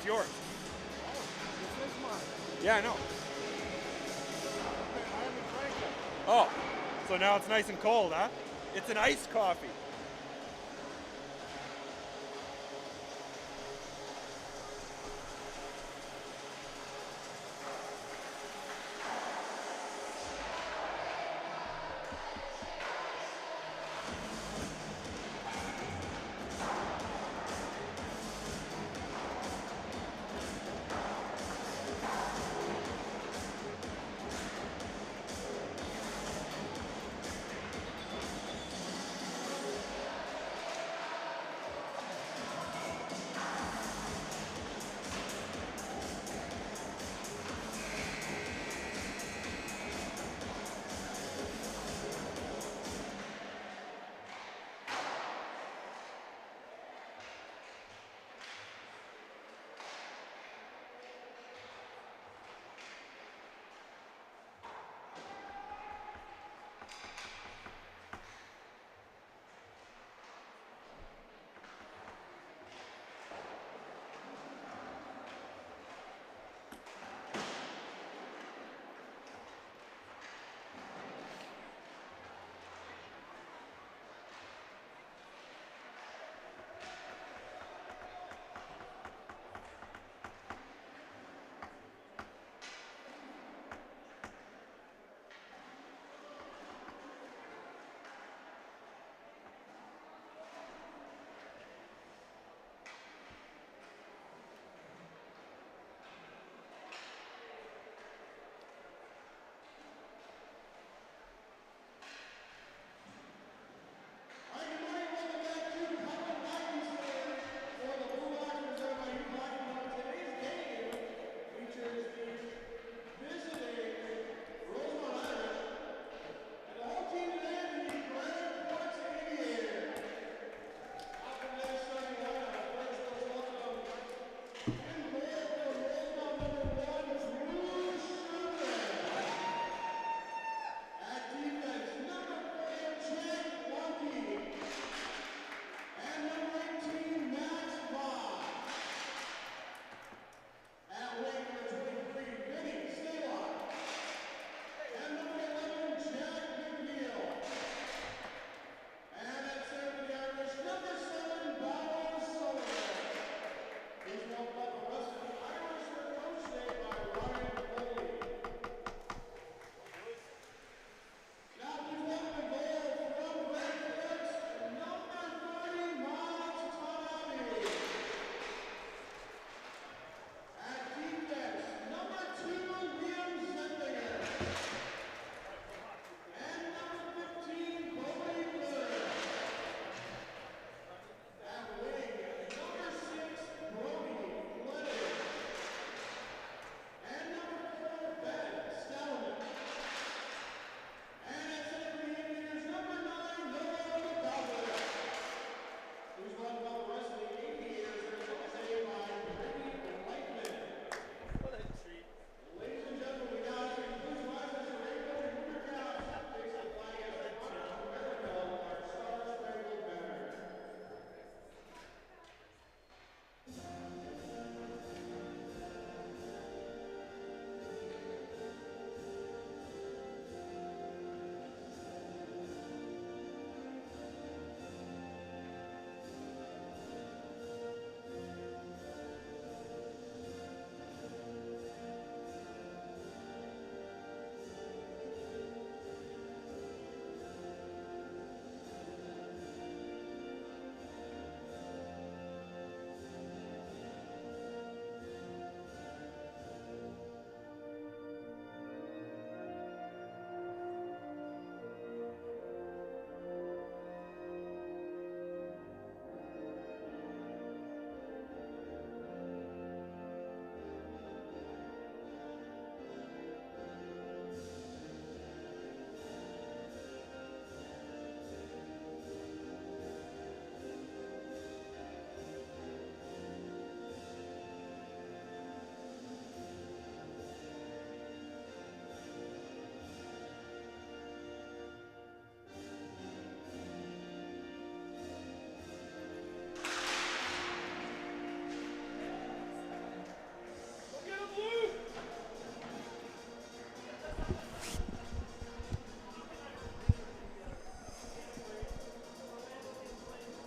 It's yours. This is mine. Yeah, I know. I haven't drank it. Oh, so now it's nice and cold, huh? It's an iced coffee.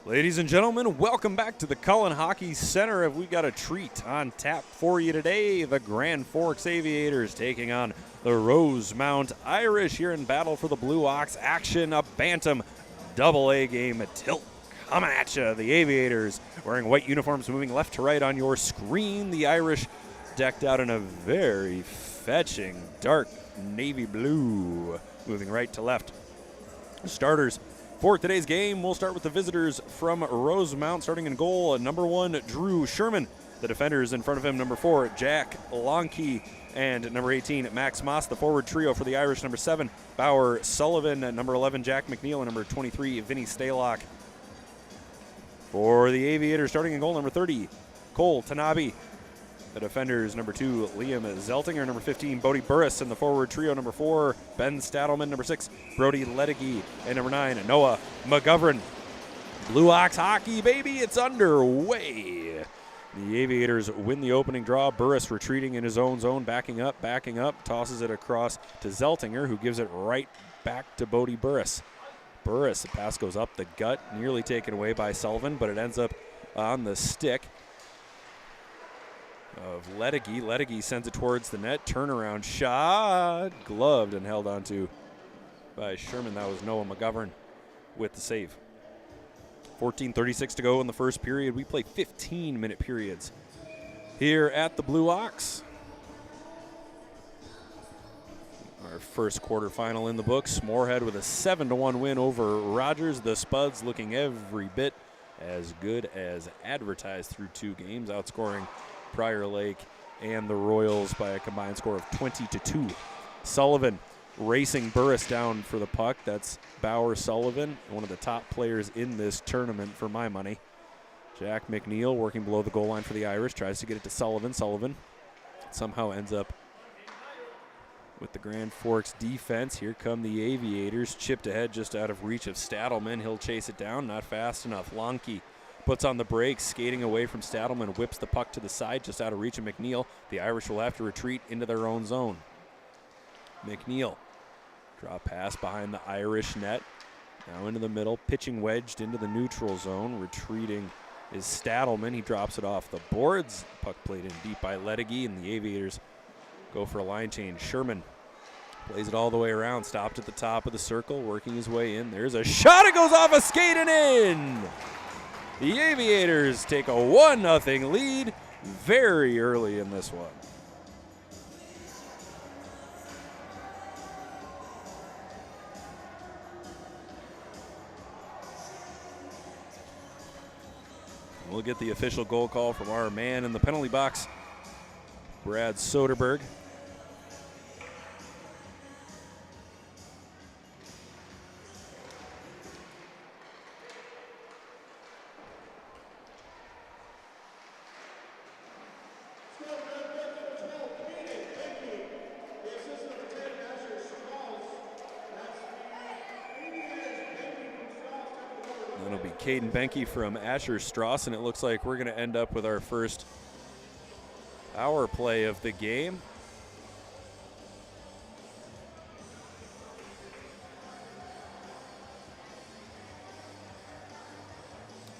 Ladies and gentlemen, welcome back to the Cullen Hockey Center. We got a treat on tap for you today. The Grand Forks Aviators taking on the Rosemount Irish here in battle for the Blue Ox action. A Bantam AA game, a tilt coming at you. The Aviators wearing white uniforms moving left to right on your screen. The Irish decked out in a very fetching dark navy blue, moving right to left. Starters for today's game, we'll start with the visitors from Rosemount. Starting in goal, number 1, Drew Sherman. The defenders in front of him, number 4, Jack Lonke, and number 18, Max Moss. The forward trio for the Irish, number 7, Bauer Sullivan, number 11, Jack McNeil, and number 23, Vinny Staylock. For the Aviators, starting in goal, number 30, Cole Tanabe. The defenders, number 2, Liam Zeltinger, number 15, Bodie Burris, and the forward trio, number 4, Ben Stadelman, number 6, Brody Ledegi, and number 9, Noah McGovern. Blue Ox hockey, baby, it's underway. The Aviators win the opening draw. Burris retreating in his own zone, backing up, tosses it across to Zeltinger, who gives it right back to Bodie Burris. Burris, the pass goes up the gut, nearly taken away by Sullivan, but it ends up on the stick of Ledegi. Ledegi sends it towards the net. Turnaround shot. Gloved and held onto by Sherman. That was Noah McGovern with the save. 14:36 to go in the first period. We play 15-minute periods here at the Blue Ox. Our first quarterfinal in the books. Moorhead with a 7-1 win over Rogers. The Spuds looking every bit as good as advertised through 2 games, outscoring Prior Lake and the Royals by a combined score of 20-2. Sullivan racing Burris down for the puck. That's Bauer Sullivan, one of the top players in this tournament for my money. Jack McNeil working below the goal line for the Irish, tries to get it to Sullivan. Sullivan somehow ends up with the Grand Forks defense. Here come the Aviators, chipped ahead just out of reach of Stadelman. He'll chase it down, not fast enough. Lonke puts on the brakes, skating away from Stadelman, whips the puck to the side, just out of reach of McNeil. The Irish will have to retreat into their own zone. McNeil, draw pass behind the Irish net. Now into the middle, pitching wedged into the neutral zone. Retreating is Stadelman. He drops it off the boards. Puck played in deep by Ledegi, and the Aviators go for a line change. Sherman plays it all the way around, stopped at the top of the circle, working his way in. There's a shot, it goes off a skate and in! The Aviators take a 1-0 lead very early in this one. We'll get the official goal call from our man in the penalty box, Brad Soderberg. That'll be Caden Benke from Asher Strauss, and it looks like we're going to end up with our first power play of the game.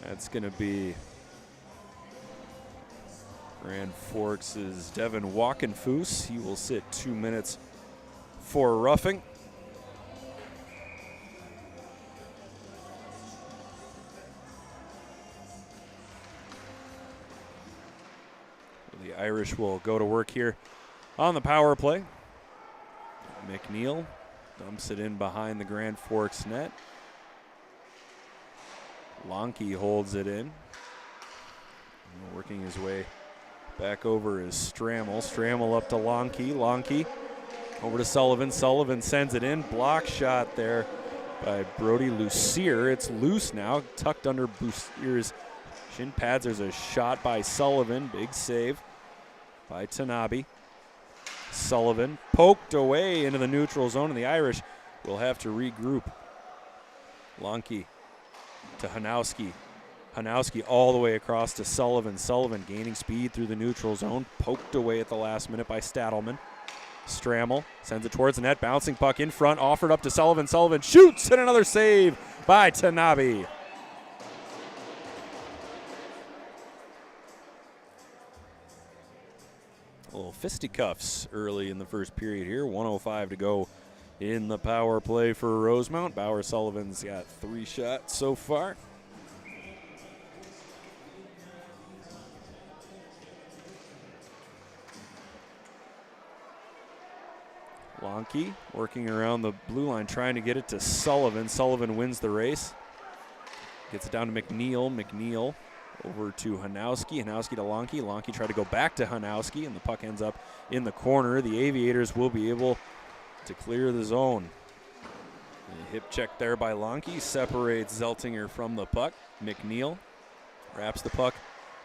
That's going to be Grand Forks' Devin Walkenfoos. He will sit 2 minutes for roughing. The Irish will go to work here on the power play. McNeil dumps it in behind the Grand Forks net. Lonke holds it in. Working his way back over is Strammel. Strammel up to Lonke. Lonke over to Sullivan. Sullivan sends it in. Block shot there by Brody Lucier. It's loose now, tucked under Lucier's shin pads. There's a shot by Sullivan. Big save by Tanabe. Sullivan poked away into the neutral zone, and the Irish will have to regroup. Lonke to Hanowski. Hanowski all the way across to Sullivan. Sullivan gaining speed through the neutral zone. Poked away at the last minute by Stadelman. Strammel sends it towards the net. Bouncing puck in front. Offered up to Sullivan. Sullivan shoots, and another save by Tanabe. little fisticuffs early in the first period here. 1:05 to go in the power play for Rosemount. Bauer Sullivan's got 3 shots so far. Lonke working around the blue line, trying to get it to Sullivan. Sullivan wins the race. Gets it down to McNeil. McNeil over to Hanowski. Hanowski to Lonke. Lonke tried to go back to Hanowski, and the puck ends up in the corner. The Aviators will be able to clear the zone. A hip check there by Lonke separates Zeltinger from the puck. McNeil wraps the puck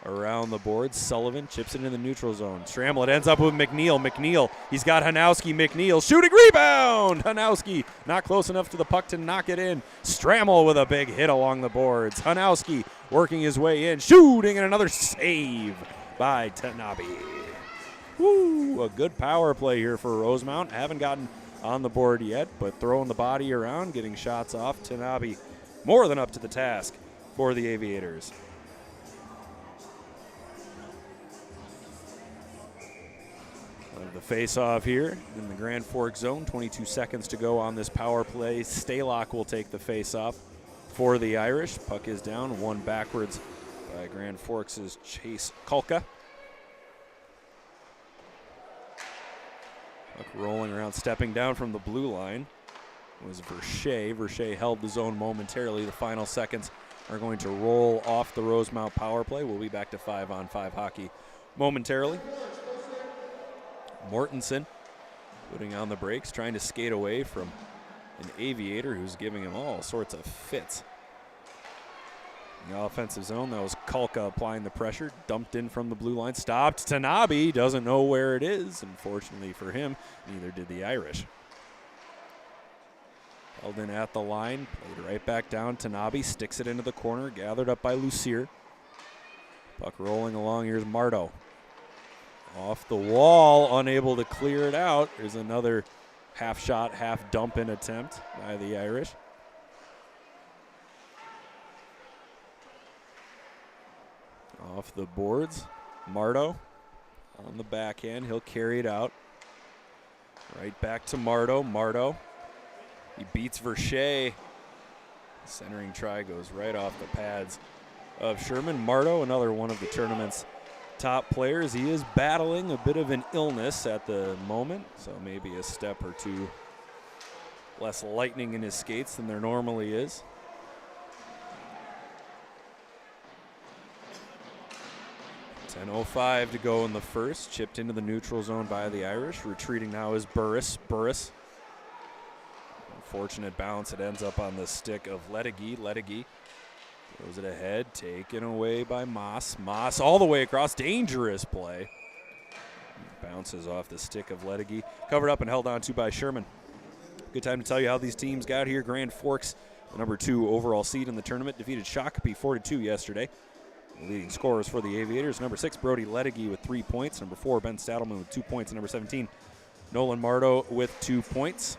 around the boards. Sullivan chips it in the neutral zone. Scramble, it ends up with McNeil. McNeil, he's got Hanowski. McNeil, shooting rebound! Hanowski not close enough to the puck to knock it in. Stramel with a big hit along the boards. Hanowski working his way in, shooting, and another save by Tanabe. Woo, a good power play here for Rosemount. Haven't gotten on the board yet, but throwing the body around, getting shots off. Tanabe more than up to the task for the Aviators. The face-off here in the Grand Forks zone. 22 seconds to go on this power play. Stalock will take the face-off for the Irish. Puck is down, one backwards by Grand Forks' Chase Kulka. Puck rolling around, stepping down from the blue line was Verche. Verche held the zone momentarily. The final seconds are going to roll off the Rosemount power play. We'll be back to 5-on-5 hockey momentarily. Mortensen putting on the brakes, trying to skate away from an Aviator who's giving him all sorts of fits. In the offensive zone, that was Kulka applying the pressure, dumped in from the blue line, stopped. Tanabe doesn't know where it is. Unfortunately for him, neither did the Irish. Held in at the line, played right back down. Tanabe sticks it into the corner, gathered up by Lucier. Puck rolling along, here's Mardo. Off the wall, unable to clear it out. There's another half shot, half dump in attempt by the Irish. Off the boards, Mardo on the backhand. He'll carry it out. Right back to Mardo. Mardo, he beats Verche. Centering try goes right off the pads of Sherman. Mardo, another one of the tournament's top players. He is battling a bit of an illness at the moment, so maybe a step or two less lightning in his skates than there normally is. .10:05 to go in the first. Chipped into the neutral zone by the Irish. Retreating now is Burris. Burris, unfortunate bounce. It ends up on the stick of Ledegy. Ledegy throws it ahead, taken away by Moss. Moss all the way across, dangerous play. Bounces off the stick of Ledegy. Covered up and held on to by Sherman. Good time to tell you how these teams got here. Grand Forks, the number 2 overall seed in the tournament, defeated Shakopee 4-2 yesterday. The leading scorers for the Aviators, number 6, Brody Ledegy with 3 points. Number 4, Ben Stadelman with 2 points. And number 17, Nolan Mardo with 2 points.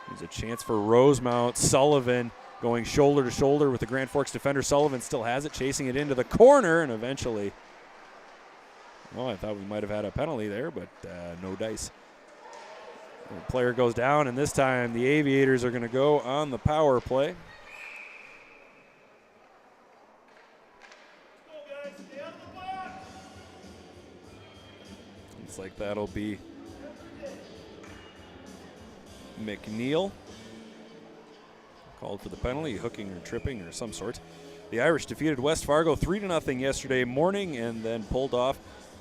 There's a chance for Rosemount. Sullivan going shoulder to shoulder with the Grand Forks defender. Sullivan still has it, chasing it into the corner, and eventually, well, I thought we might have had a penalty there, but no dice. The player goes down, and this time the Aviators are going to go on the power play. Looks like that'll be McNeil. Called for the penalty, hooking or tripping or some sort. The Irish defeated West Fargo 3-0 yesterday morning and then pulled off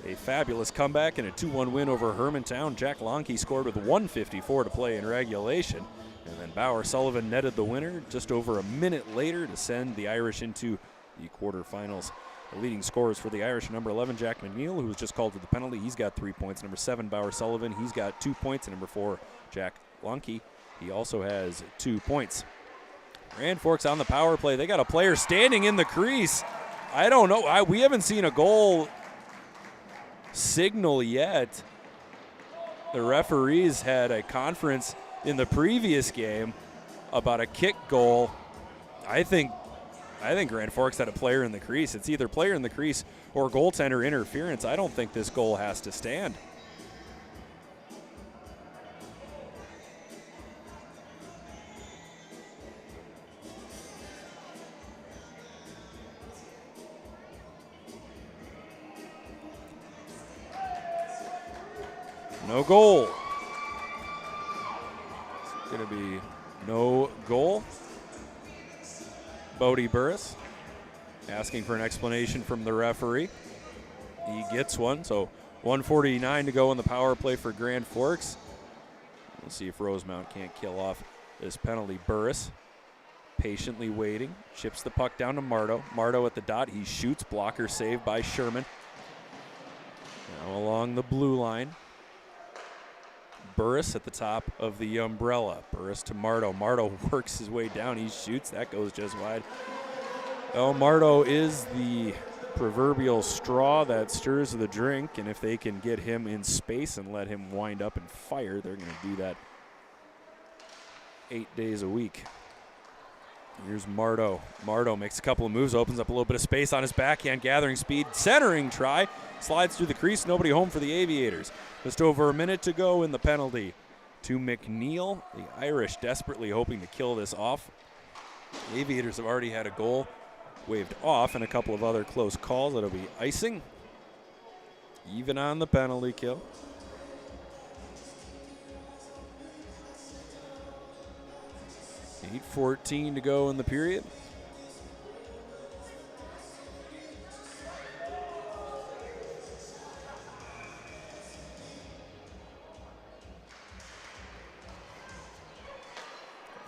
a fabulous comeback and a 2-1 win over Hermantown. Jack Lonke scored with 1:54 to play in regulation. And then Bauer Sullivan netted the winner just over a minute later to send the Irish into the quarterfinals. The leading scorers for the Irish, number 11, Jack McNeil, who was just called for the penalty. He's got 3 points. Number 7, Bauer Sullivan, he's got 2 points. And number 4, Jack Lonke, he also has 2 points. Grand Forks on the power play. They got a player standing in the crease. I don't know. We haven't seen a goal signal yet. The referees had a conference in the previous game about a kick goal. I think Grand Forks had a player in the crease. It's either player in the crease or goaltender interference, I don't think this goal has to stand. No goal. It's going to be no goal. Bodie Burris asking for an explanation from the referee. He gets one, so 1:49 to go in the power play for Grand Forks. We'll see if Rosemount can't kill off this penalty. Burris patiently waiting, chips the puck down to Marto. Marto at the dot, he shoots, blocker saved by Sherman. Now along the blue line. Burris at the top of the umbrella. Burris to Marto. Marto works his way down. He shoots. That goes just wide. Well, Marto is the proverbial straw that stirs the drink, and if they can get him in space and let him wind up and fire, they're going to do that 8 days a week. Here's Marto. Marto makes a couple of moves, opens up a little bit of space on his backhand, gathering speed, centering try, slides through the crease, nobody home for the Aviators. Just over a minute to go in the penalty to McNeil. The Irish desperately hoping to kill this off. The Aviators have already had a goal waved off and a couple of other close calls. That'll be icing. Even on the penalty kill. .8:14 to go in the period.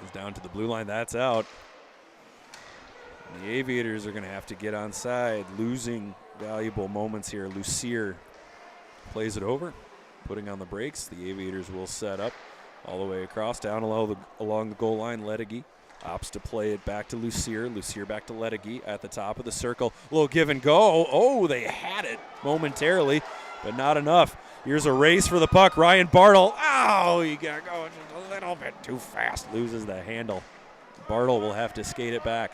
Goes down to the blue line. That's out. And the Aviators are going to have to get on side, losing valuable moments here. Lucier plays it over, putting on the brakes. The Aviators will set up. All the way across, down along the goal line, Ledegi opts to play it back to Lucier. Lucier back to Ledegi at the top of the circle. A little give and go. Oh, they had it momentarily, but not enough. Here's a race for the puck. Ryan Bartle. Oh, he got going just a little bit too fast. Loses the handle. Bartle will have to skate it back.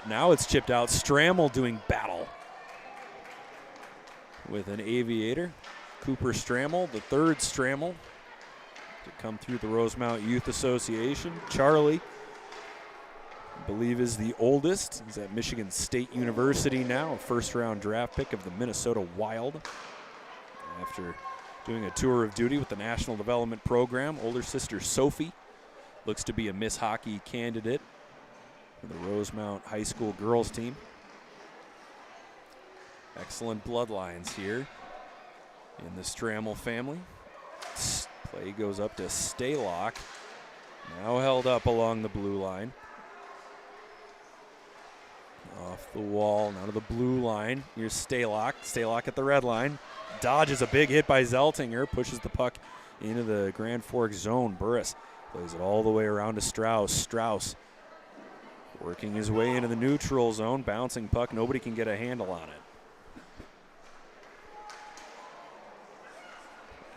Now it's chipped out. Strammel doing battle with an Aviator. Cooper Strammel, the third Strammel to come through the Rosemount Youth Association. Charlie, I believe, is the oldest. He's at Michigan State University now, a first-round draft pick of the Minnesota Wild. After doing a tour of duty with the National Development Program, older sister Sophie looks to be a Miss Hockey candidate for the Rosemount High School girls team. Excellent bloodlines here in the Strammel family. Play goes up to Staylock. Now held up along the blue line. Off the wall, now to the blue line. Here's Staylock. Staylock at the red line. Dodges a big hit by Zeltinger. Pushes the puck into the Grand Forks zone. Burris plays it all the way around to Strauss. Strauss working his way into the neutral zone. Bouncing puck. Nobody can get a handle on it.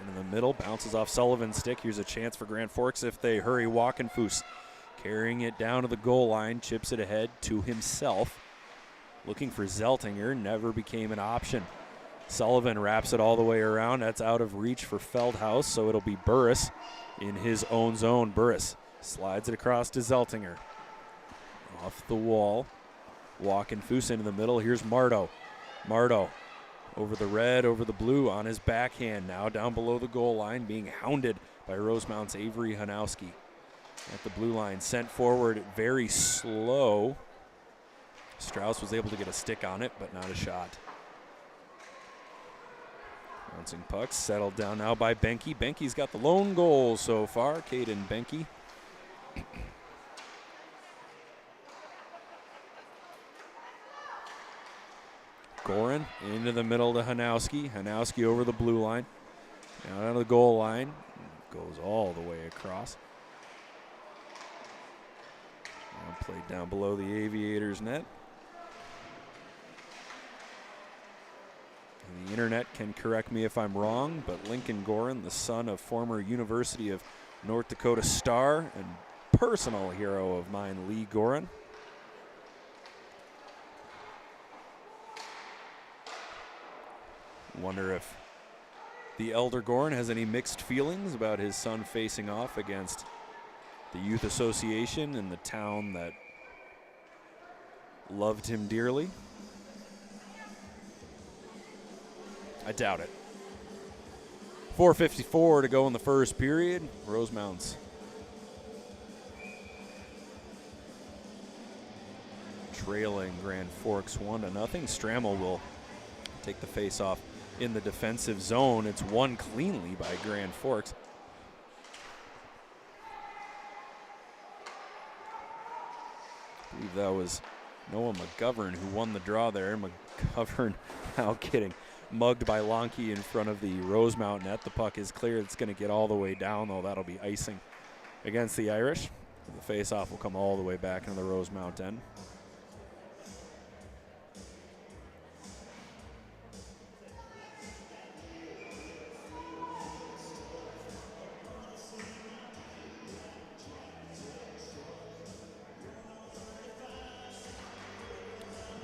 In the middle, bounces off Sullivan's stick. Here's a chance for Grand Forks if they hurry. Walkenfuss carrying it down to the goal line, chips it ahead to himself. Looking for Zeltinger, never became an option. Sullivan wraps it all the way around. That's out of reach for Feldhaus, so it'll be Burris in his own zone. Burris slides it across to Zeltinger. Off the wall, Walkenfuss into the middle. Here's Marto. Marto over the red, over the blue on his backhand. Now down below the goal line, being hounded by Rosemount's Avery Hanowski. At the blue line, sent forward very slow. Strauss was able to get a stick on it, but not a shot. Bouncing pucks settled down now by Benke. Benke's got the lone goal so far, Caden Benke. Gorin into the middle to Hanowski. Hanowski over the blue line. Now down to the goal line. Goes all the way across. Now played down below the Aviators net. And the internet can correct me if I'm wrong, but Lincoln Gorin, the son of former University of North Dakota star and personal hero of mine, Lee Gorin. Wonder if the elder Gorin has any mixed feelings about his son facing off against the youth association in the town that loved him dearly. I doubt it. 4:54 to go in the first period. Rosemount's trailing Grand Forks 1-0. Strammel will take the face-off in the defensive zone. It's won cleanly by Grand Forks. I believe that was Noah McGovern who won the draw there. McGovern now getting mugged by Lonke in front of the Rosemount net. The puck is clear. It's going to get all the way down, though. That'll be icing against the Irish. The face-off will come all the way back into the Rosemount end.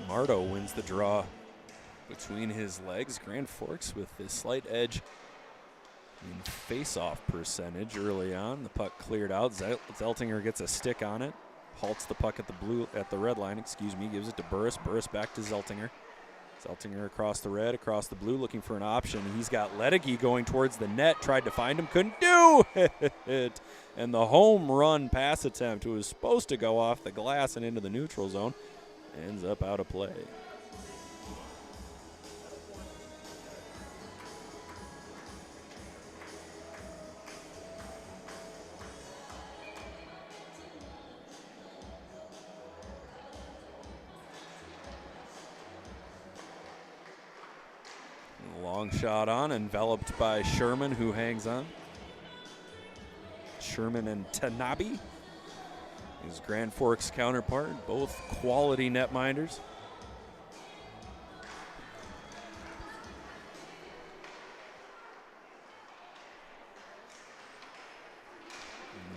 Mardo wins the draw between his legs. Grand Forks with the slight edge in face-off percentage early on. The puck cleared out. Zeltinger gets a stick on it, halts the puck at the red line. Gives it to Burris. Burris back to Zeltinger. Zeltinger across the red, across the blue, looking for an option. He's got Ledeke going towards the net. Tried to find him, couldn't do it. And the home run pass attempt, was supposed to go off the glass and into the neutral zone, ends up out of play. Long shot on, enveloped by Sherman, who hangs on. Sherman and Tanabe, his Grand Forks counterpart, both quality netminders.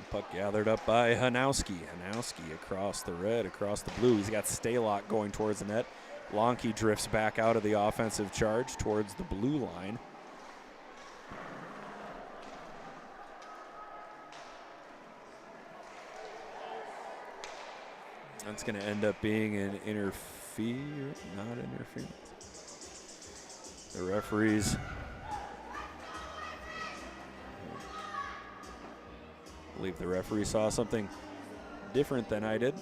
Puck gathered up by Hanowski. Hanowski across the red, across the blue. He's got Stalock going towards the net. Lonke drifts back out of the offensive charge towards the blue line. That's going to end up being an not interference. The referees I believe the referee saw something different than I did.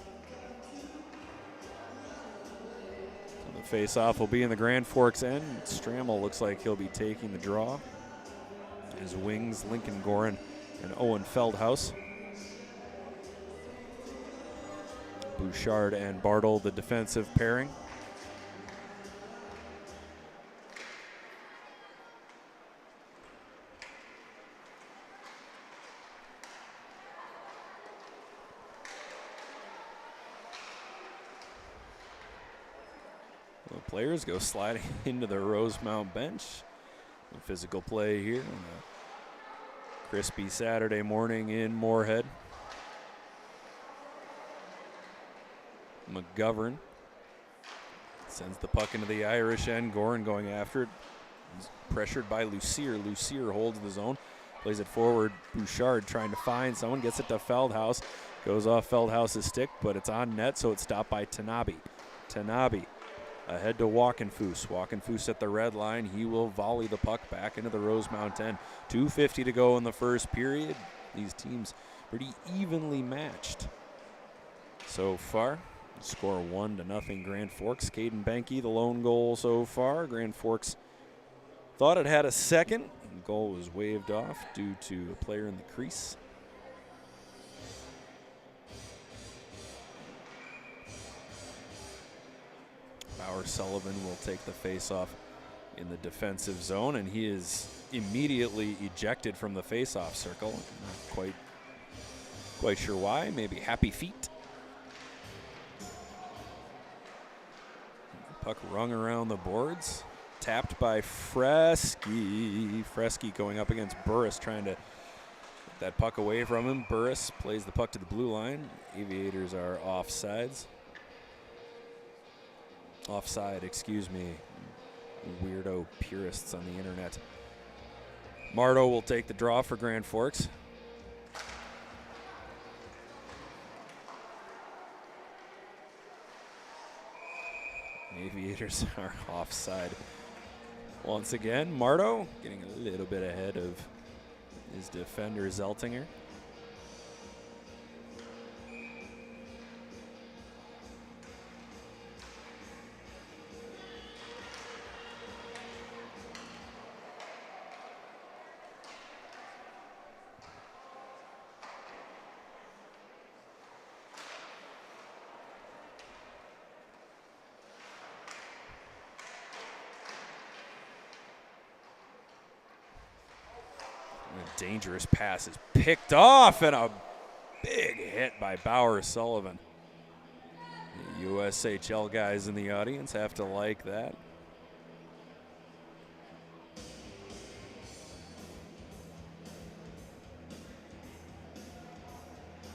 So the face-off will be in the Grand Forks end. Strammel looks like he'll be taking the draw. His wings, Lincoln Gorin and Owen Feldhaus. Bouchard and Bartle, the defensive pairing. The players go sliding into the Rosemount bench. The physical play here on a crispy Saturday morning in Moorhead. McGovern sends the puck into the Irish end. Gorin going after it. He's pressured by Lucier. Lucier holds the zone, plays it forward. Bouchard trying to find someone, gets it to Feldhaus. Goes off Feldhaus's stick, but it's on net, so it's stopped by Tanabe. Tanabe ahead to Walkenfuss. Walkenfuss at the red line. He will volley the puck back into the Rosemount end. 2:50 to go in the first period. These teams pretty evenly matched so far. Score 1-0 Grand Forks. Caden Benke, the lone goal so far. Grand Forks thought it had a second. The goal was waved off due to a player in the crease. Bauer Sullivan will take the face-off in the defensive zone, and he is immediately ejected from the face-off circle. Not quite sure why. Maybe happy feet. Puck rung around the boards. Tapped by Fresky. Fresky going up against Burris, trying to get that puck away from him. Burris plays the puck to the blue line. Aviators are offside, excuse me. weirdo purists on the internet. Mardo will take the draw for Grand Forks. Aviators are offside once again. Mardo getting a little bit ahead of his defender, Zeltinger. A dangerous pass is picked off, and a big hit by Bauer Sullivan. The USHL guys in the audience have to like that.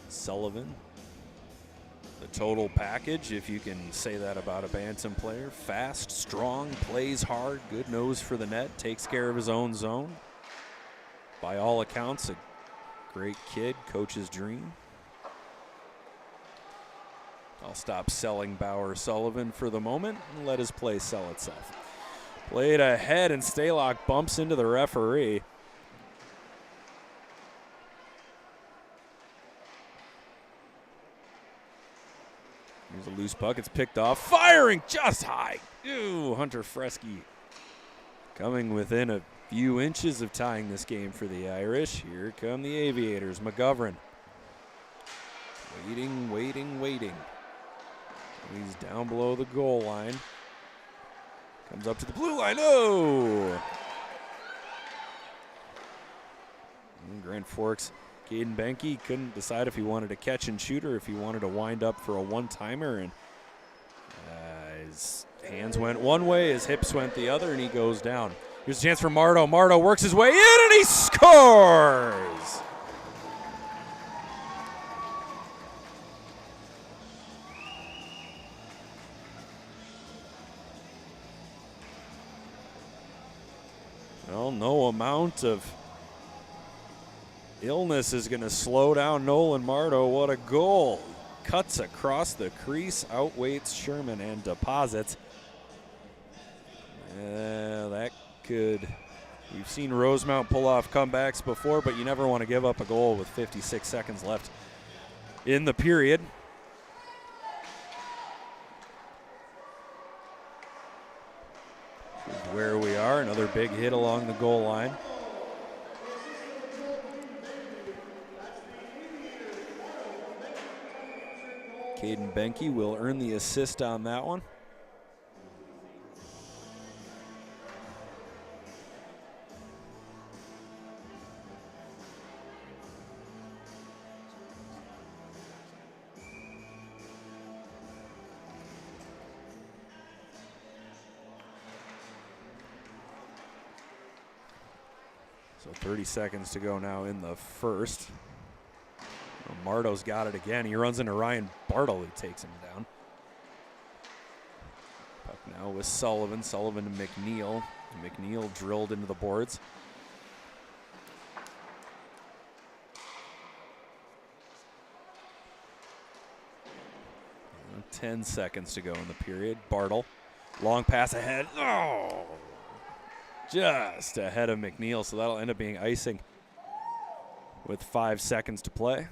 Sullivan, the total package, if you can say that about a Bantam player. Fast, strong, plays hard, good nose for the net, takes care of his own zone. By all accounts, a great kid, coach's dream. I'll stop selling Bauer Sullivan for the moment and let his play sell itself. Played ahead, and Stalock bumps into the referee. Here's a loose puck. It's picked off. Firing just high. Ooh, Hunter Fresky coming within a few inches of tying this game for the Irish. Here come the Aviators. McGovern. Waiting, waiting, waiting. He's down below the goal line. Comes up to the blue line. Oh! Grand Forks, Caden Benke couldn't decide if he wanted to catch and shoot or if he wanted to wind up for a one-timer. And his hands went one way, his hips went the other, and he goes down. Here's a chance for Mardo. Mardo works his way in, and he scores! Well, no amount of illness is going to slow down Nolan Mardo. What a goal. Cuts across the crease, outweights Sherman, and deposits. That could, we've seen Rosemount pull off comebacks before, but you never want to give up a goal with 56 seconds left in the period. Where we are, another big hit along the goal line. Caden Benke will earn the assist on that one. So 30 seconds to go now in the first. Mardo's got it again. He runs into Ryan Bartle, who takes him down. Puck now with Sullivan. Sullivan to McNeil. McNeil drilled into the boards. 10 seconds to go in the period. Bartle, long pass ahead. Oh! Just ahead of McNeil, so that'll end up being icing with 5 seconds to play.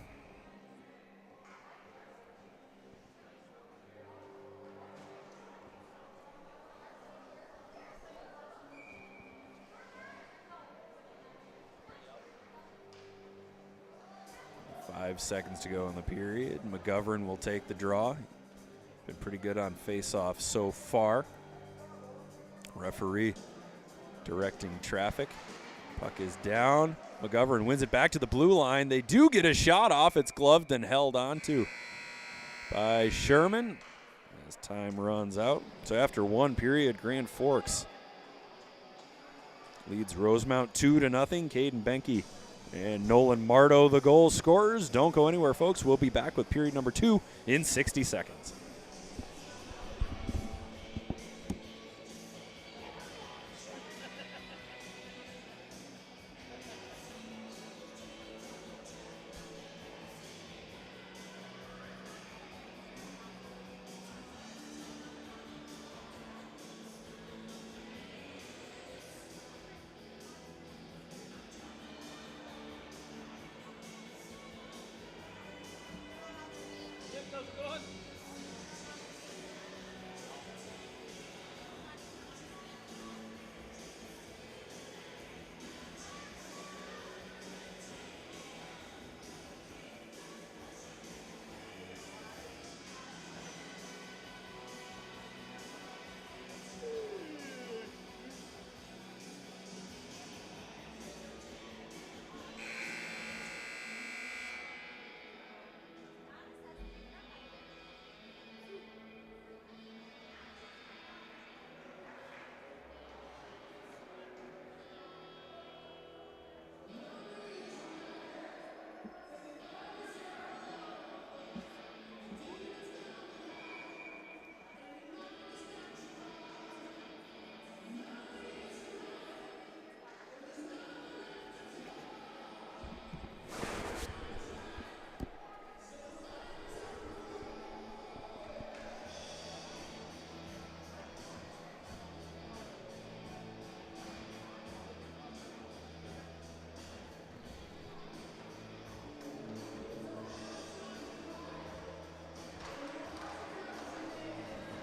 Five seconds to go in the period. McGovern will take the draw. Been pretty good on face-off so far. Referee directing traffic. Puck is down. McGovern wins it back to the blue line. They do get a shot off. It's gloved and held onto by Sherman as time runs out. So after one period, Grand Forks leads Rosemount 2-0. Caden Benke and Nolan Mardo, the goal scorers. Don't go anywhere, folks. We'll be back with period number 2 in 60 seconds.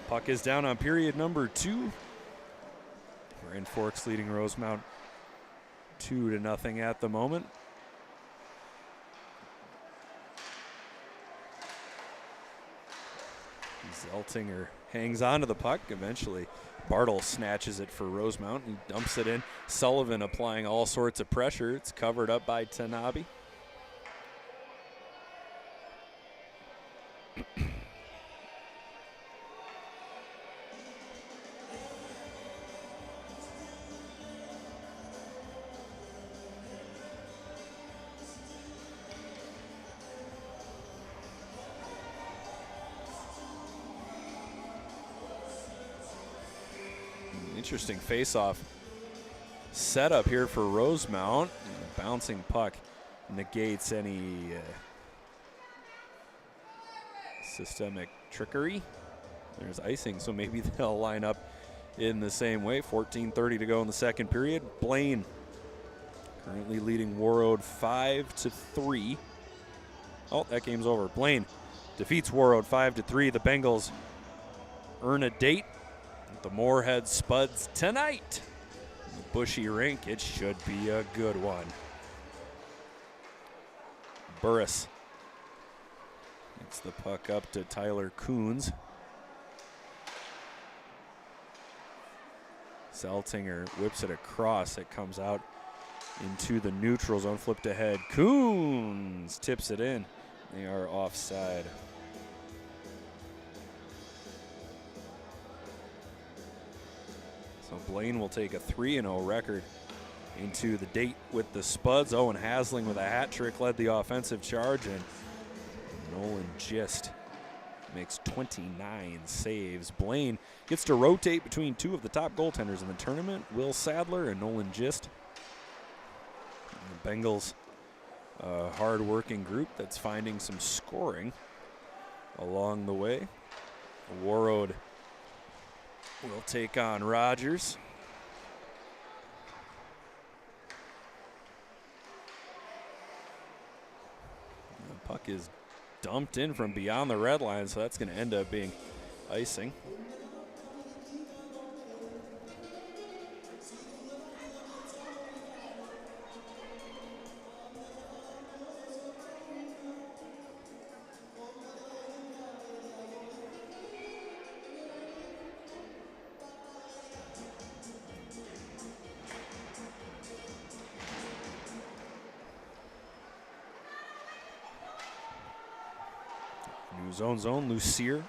Puck is down on period number 2. Grand Forks leading Rosemount 2-0 at the moment. Zeltinger hangs on to the puck. Eventually, Bartle snatches it for Rosemount and dumps it in. Sullivan applying all sorts of pressure. It's covered up by Tanabe. Interesting face-off setup here for Rosemount. The bouncing puck negates any systemic trickery. There's icing, so maybe they'll line up in the same way. 14:30 to go in the second period. Blaine currently leading Warroad 5-3. Oh, that game's over. Blaine defeats Warroad 5-3. The Bengals earn a date at the Moorhead Spuds tonight. Bushy Rink, it should be a good one. Burris gets the puck up to Tyler Coons. Zeltinger whips it across. It comes out into the neutral zone, flipped ahead. Coons tips it in. They are offside. So Blaine will take a 3-0 record into the date with the Spuds. Owen Hasling with a hat trick led the offensive charge, and Nolan Gist makes 29 saves. Blaine gets to rotate between two of the top goaltenders in the tournament, Will Sadler and Nolan Gist. And the Bengals, a hard-working group that's finding some scoring along the way. Warroad will take on Rogers. The puck is dumped in from beyond the red line, so that's going to end up being icing. Zone, Lucier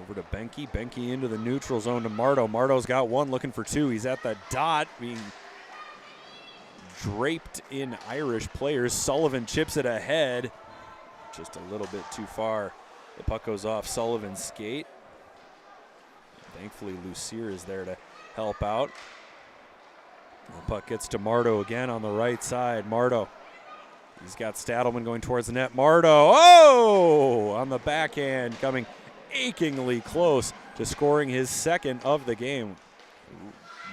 over to Benke. Benke into the neutral zone to Marto. Marto's got one, looking for two. He's at the dot, being draped in Irish players. Sullivan chips it ahead, just a little bit too far. The puck goes off Sullivan's skate. Thankfully, Lucier is there to help out. The puck gets to Marto again on the right side. Marto. He's got Stadelman going towards the net. Marto, oh, on the backhand, coming achingly close to scoring his second of the game.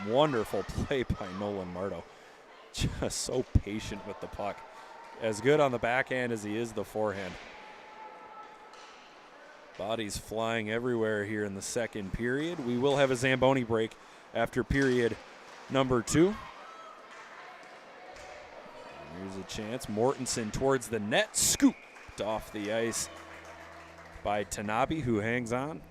Wonderful play by Nolan Marto. Just so patient with the puck. As good on the backhand as he is the forehand. Bodies flying everywhere here in the second period. We will have a Zamboni break after period number 2. Here's a chance. Mortensen towards the net. Scooped off the ice by Tanabe, who hangs on.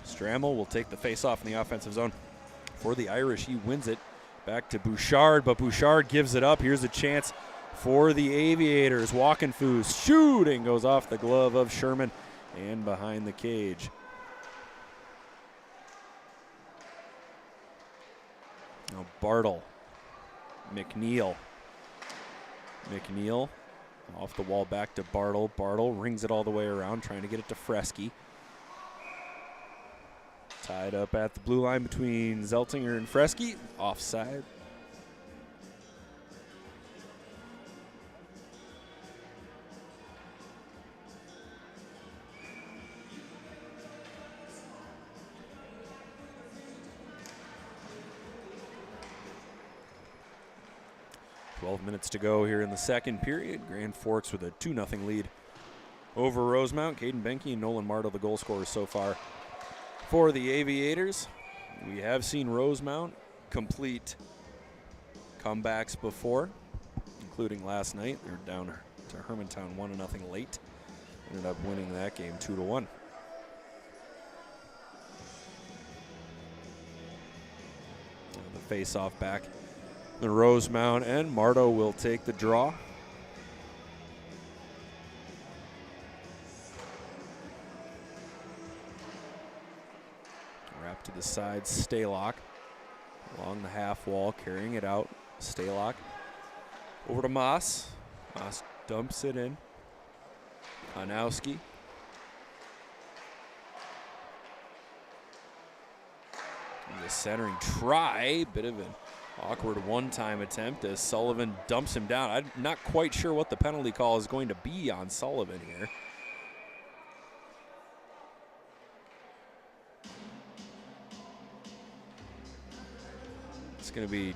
Strammel will take the face-off in the offensive zone for the Irish. He wins it back to Bouchard, but Bouchard gives it up. Here's a chance for the Aviators. Walkenfoos shooting goes off the glove of Sherman and behind the cage. Now Bartle, McNeil off the wall back to Bartle. Bartle rings it all the way around, trying to get it to Fresky. Tied up at the blue line between Zeltinger and Fresky. Offside. 12 minutes to go here in the second period. Grand Forks with a 2-0 lead over Rosemount. Caden Benke and Nolan Marto, the goal scorers so far for the Aviators. We have seen Rosemount complete comebacks before, including last night. They're down to Hermantown 1-0 late. Ended up winning that game 2-1. The face-off back. The Rosemount, and Marto will take the draw. Wrap to the side, Staylock along the half wall, carrying it out. Staylock over to Moss. Moss dumps it in. Hanowski. The centering try, bit of an awkward one-time attempt as Sullivan dumps him down. I'm not quite sure what the penalty call is going to be on Sullivan here. It's going to be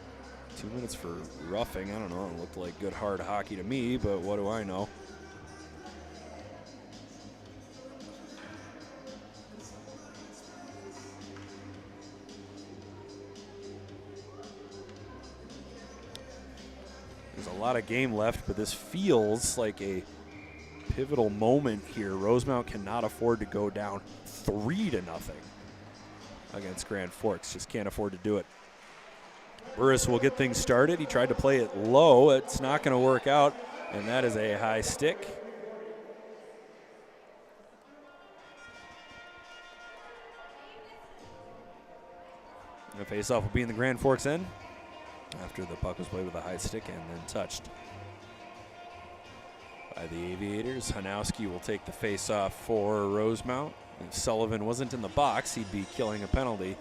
2 minutes for roughing. I don't know. It looked like good hard hockey to me, but what do I know? There's a lot of game left, but this feels like a pivotal moment here. Rosemount cannot afford to go down 3-0 against Grand Forks. Just can't afford to do it. Burris will get things started. He tried to play it low. It's not going to work out, and that is a high stick. The face-off will be in the Grand Forks end after the puck was played with a high stick and then touched by the Aviators. Hanowski will take the face-off for Rosemount. If Sullivan wasn't in the box, he'd be killing a penalty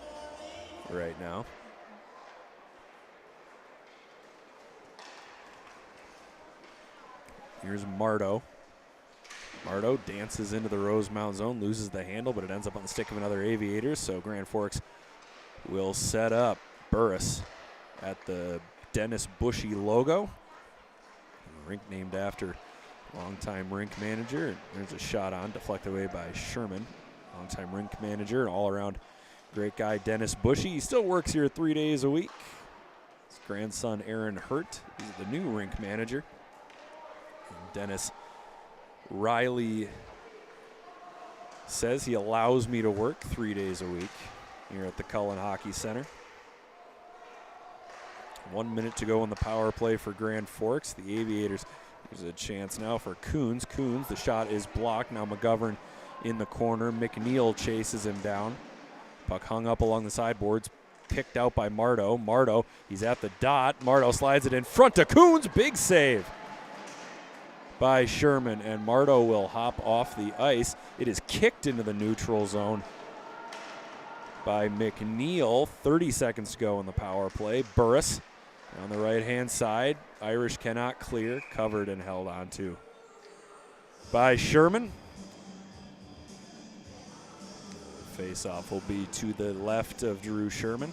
right now. Here's Marto. Marto dances into the Rosemount zone, loses the handle, but it ends up on the stick of another Aviator, so Grand Forks will set up. Burris at the Dennis Bushy logo. Rink named after longtime Rink manager. There's a shot on, deflected away by Sherman. Longtime Rink manager, and all-around great guy Dennis Bushy. He still works here 3 days a week. His grandson Aaron Hurt is the new Rink manager. And Dennis Riley says he allows me to work 3 days a week here at the Cullen Hockey Center. 1 minute to go on the power play for Grand Forks. The Aviators, there's a chance now for Coons. Coons, the shot is blocked. Now McGovern in the corner. McNeil chases him down. Puck hung up along the sideboards, picked out by Marto. Marto, he's at the dot. Marto slides it in front to Coons. Big save by Sherman, and Marto will hop off the ice. It is kicked into the neutral zone by McNeil. 30 seconds to go in the power play. Burris on the right-hand side. Irish cannot clear. Covered and held onto by Sherman. Face-off will be to the left of Drew Sherman.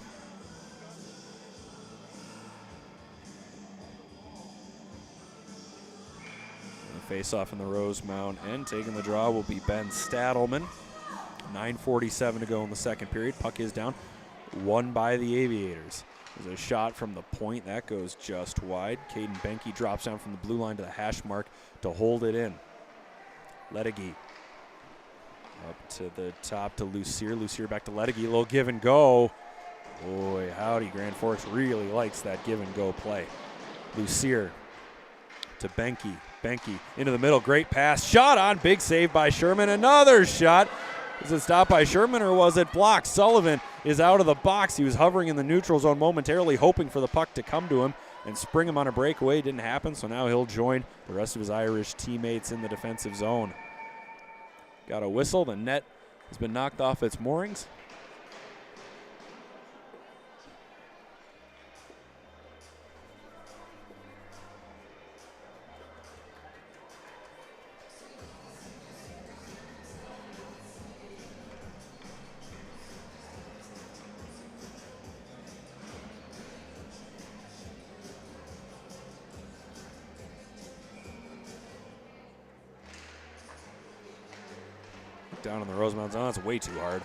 Face-off in the Rosemount end. Taking the draw will be Ben Stadelman. 9:47 to go in the second period. Puck is down. Won by the Aviators. There's a shot from the point. That goes just wide. Caden Benke drops down from the blue line to the hash mark to hold it in. Ledegy up to the top to Lucier. Lucier back to Ledegy. Little give and go. Boy, howdy. Grand Forks really likes that give and go play. Lucier to Benke. Benke into the middle. Great pass. Shot on. Big save by Sherman. Another shot. Was it stopped by Sherman or was it blocked? Sullivan is out of the box. He was hovering in the neutral zone momentarily, hoping for the puck to come to him and spring him on a breakaway. Didn't happen, so now he'll join the rest of his Irish teammates in the defensive zone. Got a whistle. The net has been knocked off its moorings. down in the Rosemount zone. That's way too hard.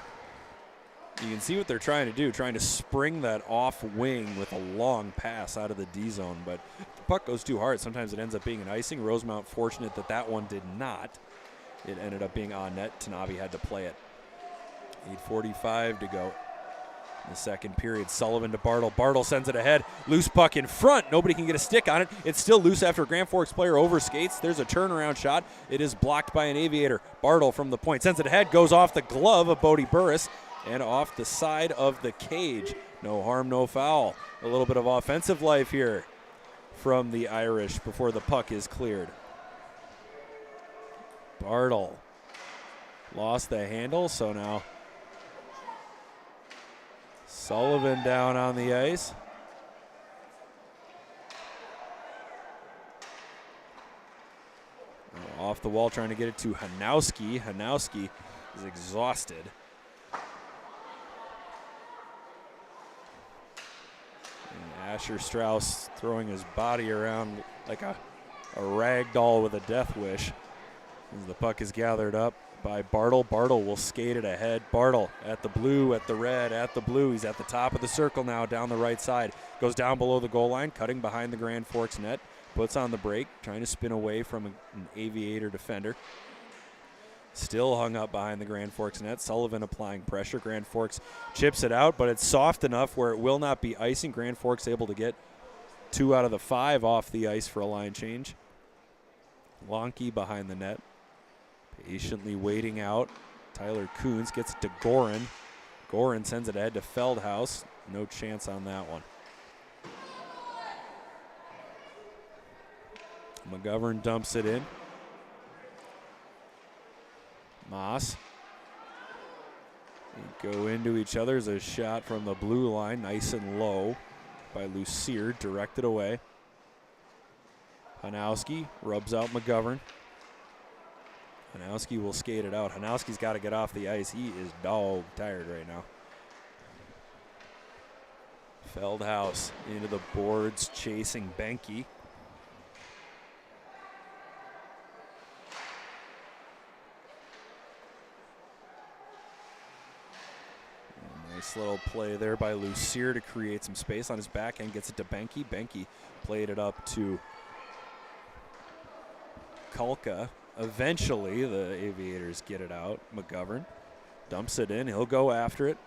You can see what they're trying to do, trying to spring that off wing with a long pass out of the D zone. But if the puck goes too hard, sometimes it ends up being an icing. Rosemount fortunate that that one did not. It ended up being on net. Tanabe had to play it. 8:45 to go in the second period. Sullivan to Bartle. Bartle sends it ahead. Loose puck in front. Nobody can get a stick on it. It's still loose after a Grand Forks player overskates. There's a turnaround shot. It is blocked by an Aviator. Bartle from the point. Sends it ahead. Goes off the glove of Bodie Burris and off the side of the cage. No harm, no foul. A little bit of offensive life here from the Irish before the puck is cleared. Bartle lost the handle, so now Sullivan down on the ice. Off the wall, trying to get it to Hanowski. Hanowski is exhausted. And Asher Strauss throwing his body around like a rag doll with a death wish. As the puck is gathered up by Bartle. Bartle will skate it ahead. Bartle at the blue, at the red, at the blue. He's at the top of the circle now, down the right side. Goes down below the goal line, cutting behind the Grand Forks net. Puts on the break, trying to spin away from an Aviator defender. Still hung up behind the Grand Forks net. Sullivan applying pressure. Grand Forks chips it out, but it's soft enough where it will not be icing. Grand Forks able to get 2 out of the 5 off the ice for a line change. Lonke behind the net. Patiently waiting out. Tyler Coons gets it to Gorin. Gorin sends it ahead to Feldhaus. No chance on that one. McGovern dumps it in. Moss. They go into each other. There's a shot from the blue line, nice and low by Lucier, directed away. Hanowski rubs out McGovern. Hanowski will skate it out. Hanowski's got to get off the ice. He is dog tired right now. Feldhaus into the boards, chasing Benke. Nice little play there by Lucier to create some space on his backhand. Gets it to Benke. Benke played it up to Kulka. Eventually, the Aviators get it out. McGovern dumps it in. He'll go after it.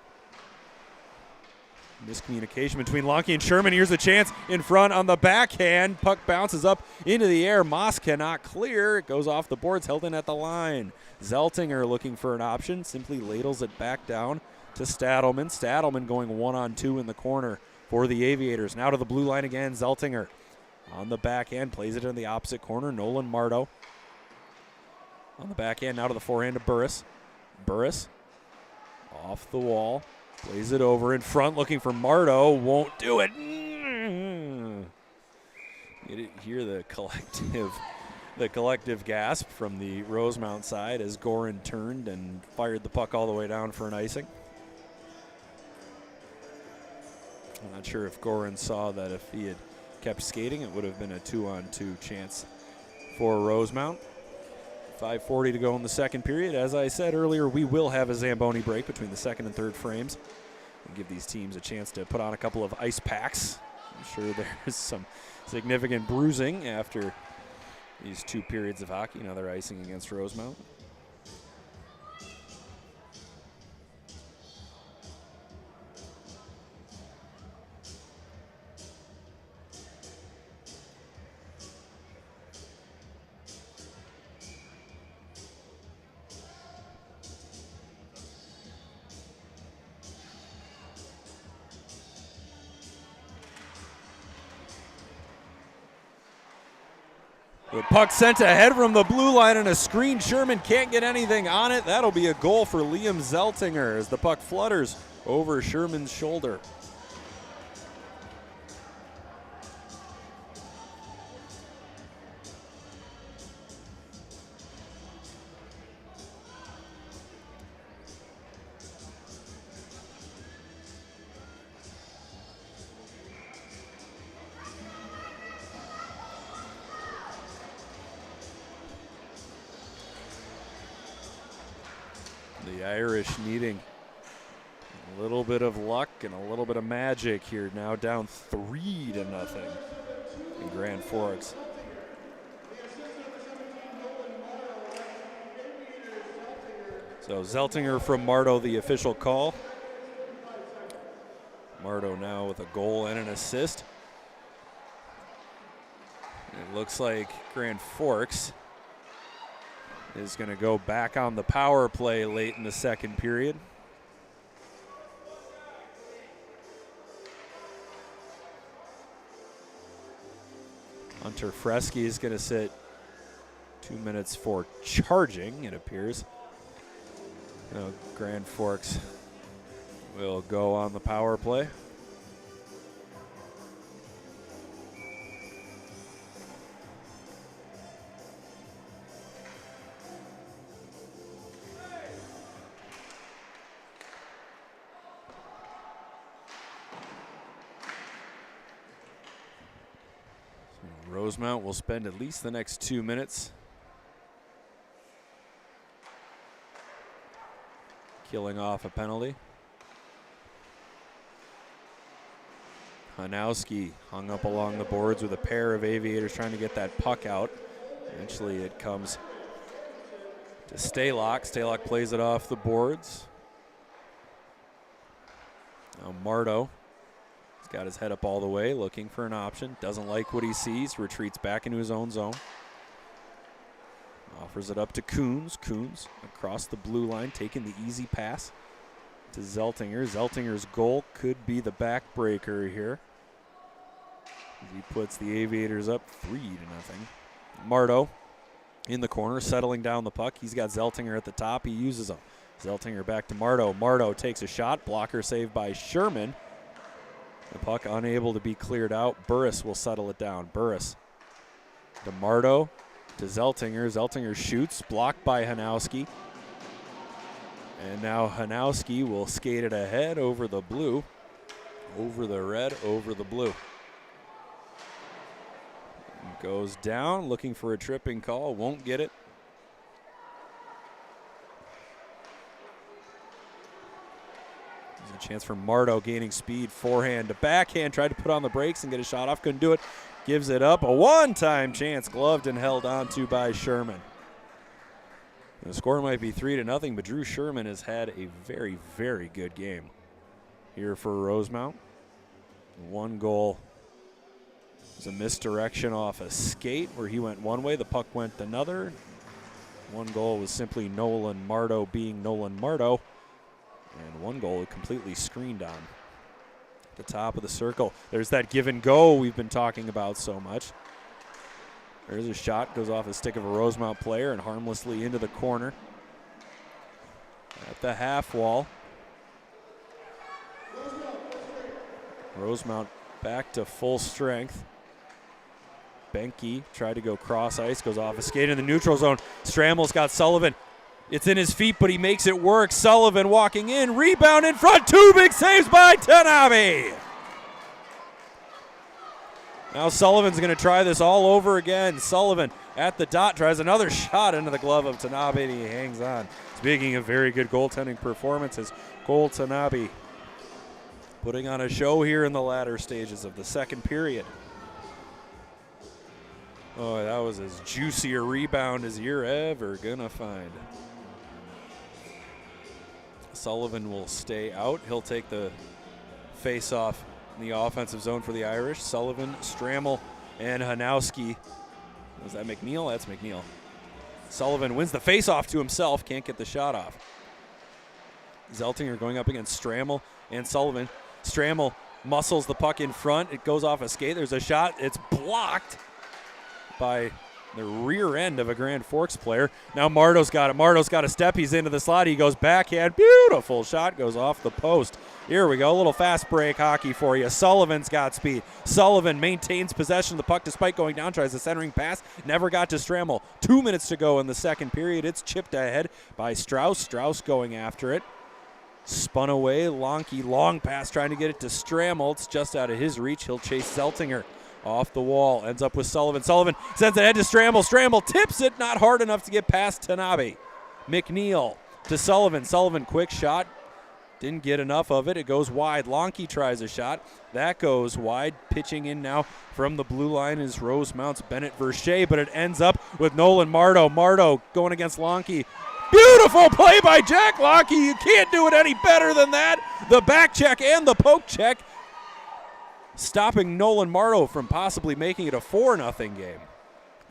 Miscommunication between Lonke and Sherman. Here's a chance in front on the backhand. Puck bounces up into the air. Moss cannot clear. It goes off the boards, held in at the line. Zeltinger looking for an option. Simply ladles it back down to Stadelman. Stadelman going 1-on-2 in the corner for the Aviators. Now to the blue line again. Zeltinger on the backhand. Plays it in the opposite corner. Nolan Mardo. On the backhand, now to the forehand to Burris. Burris off the wall, plays it over in front, looking for Mardo, won't do it. You hear the collective gasp from the Rosemount side as Gorin turned and fired the puck all the way down for an icing. I'm not sure if Gorin saw that if he had kept skating, it would have been a 2-on-2 chance for Rosemount. 5:40 to go in the second period. As I said earlier, we will have a Zamboni break between the second and third frames and give these teams a chance to put on a couple of ice packs. I'm sure there's some significant bruising after these 2 periods of hockey. Now they're icing against Rosemount. The puck sent ahead from the blue line and a screen. Sherman can't get anything on it. That'll be a goal for Liam Zeltinger as the puck flutters over Sherman's shoulder. Irish needing a little bit of luck and a little bit of magic here. Now down 3-0 in Grand Forks. So Zeltinger from Mardo, the official call. Mardo now with a goal and an assist. It looks like Grand Forks is going to go back on the power play late in the second period. Hunter Fresky is going to sit 2 minutes for charging, it appears. Now Grand Forks will go on the power play. Rosemount will spend at least the next 2 minutes killing off a penalty. Hanowski hung up along the boards with a pair of aviators trying to get that puck out. Eventually it comes to Staylock. Staylock plays it off the boards. Now Mardo has got his head up all the way, looking for an option. Doesn't like what he sees, retreats back into his own zone. Offers it up to Coons. Coons across the blue line, taking the easy pass to Zeltinger. Zeltinger's goal could be the backbreaker here, as he puts the Aviators up 3-0. Mardo in the corner, settling down the puck. He's got Zeltinger at the top. He uses him. Zeltinger back to Mardo. Mardo takes a shot. Blocker saved by Sherman. The puck unable to be cleared out. Burris will settle it down. Burris to Mardo to Zeltinger. Zeltinger shoots, blocked by Hanowski. And now Hanowski will skate it ahead over the blue, over the red, over the blue. Goes down, looking for a tripping call, won't get it. There's a chance for Mardo gaining speed, forehand to backhand, tried to put on the brakes and get a shot off, couldn't do it. Gives it up, a one-time chance, gloved and held onto by Sherman. The score might be 3-0, but Drew Sherman has had a very, very good game here for Rosemount. One goal was a misdirection off a skate where he went one way, the puck went another. One goal was simply Nolan Mardo being Nolan Mardo. And one goal completely screened on the top of the circle. There's that give and go we've been talking about so much. There's a shot, goes off the stick of a Rosemount player and harmlessly into the corner at the half wall. Rosemount back to full strength. Benke tried to go cross ice, goes off a skate in the neutral zone. Strammel's got Sullivan. It's in his feet, but he makes it work. Sullivan walking in, rebound in front, 2 big saves by Tanabe. Now Sullivan's going to try this all over again. Sullivan at the dot tries another shot into the glove of Tanabe, and he hangs on. Speaking of very good goaltending performances, Cole Tanabe putting on a show here in the latter stages of the second period. Oh, that was as juicy a rebound as you're ever going to find. Sullivan will stay out. He'll take the face-off in the offensive zone for the Irish. Sullivan, Strammel, and Hanowski. Was that McNeil? That's McNeil. Sullivan wins the face-off to himself. Can't get the shot off. Zeltinger going up against Strammel and Sullivan. Strammel muscles the puck in front. It goes off a skate. There's a shot. It's blocked by the rear end of a Grand Forks player. Now Mardo's got it. Mardo's got a step. He's into the slot. He goes backhand. Beautiful shot. Goes off the post. Here we go. A little fast break hockey for you. Sullivan's got speed. Sullivan maintains possession of the puck despite going down. Tries a centering pass. Never got to Strammel. 2 minutes to go in the second period. It's chipped ahead by Strauss. Strauss going after it. Spun away. Lonke long pass trying to get it to Strammel. It's just out of his reach. He'll chase Zeltinger. Off the wall, ends up with Sullivan. Sullivan sends it ahead to Strammel. Strammel tips it, not hard enough to get past Tanabe. McNeil to Sullivan. Sullivan, quick shot. Didn't get enough of it. It goes wide. Lonke tries a shot. That goes wide. Pitching in now from the blue line is Rosemount's Bennett Verche, but it ends up with Nolan Mardo. Mardo going against Lonke. Beautiful play by Jack Lonke. You can't do it any better than that. The back check and the poke check, stopping Nolan Mardo from possibly making it a 4-0 game.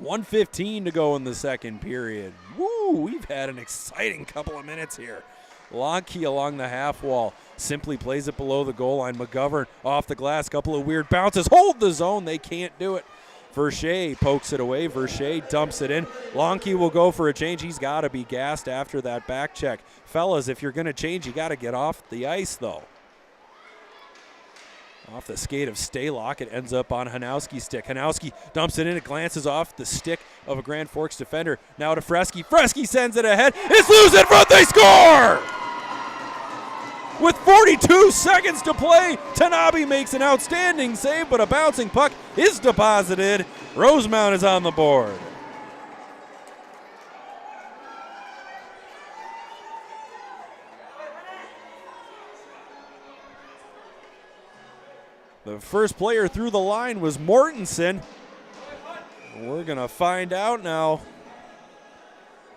1:15 to go in the second period. Woo, we've had an exciting couple of minutes here. Lonke along the half wall, simply plays it below the goal line. McGovern off the glass, couple of weird bounces, hold the zone, they can't do it. Verche pokes it away, Verche dumps it in. Lonke will go for a change. He's got to be gassed after that back check. Fellas, if you're going to change, you got to get off the ice though. Off the skate of Staylock, it ends up on Hanowski's stick. Hanowski dumps it in, it glances off the stick of a Grand Forks defender. Now to Fresky. Fresky sends it ahead. It's loose in front, they score! With 42 seconds to play, Tanabe makes an outstanding save, but a bouncing puck is deposited. Rosemount is on the board. The first player through the line was Mortensen. We're going to find out now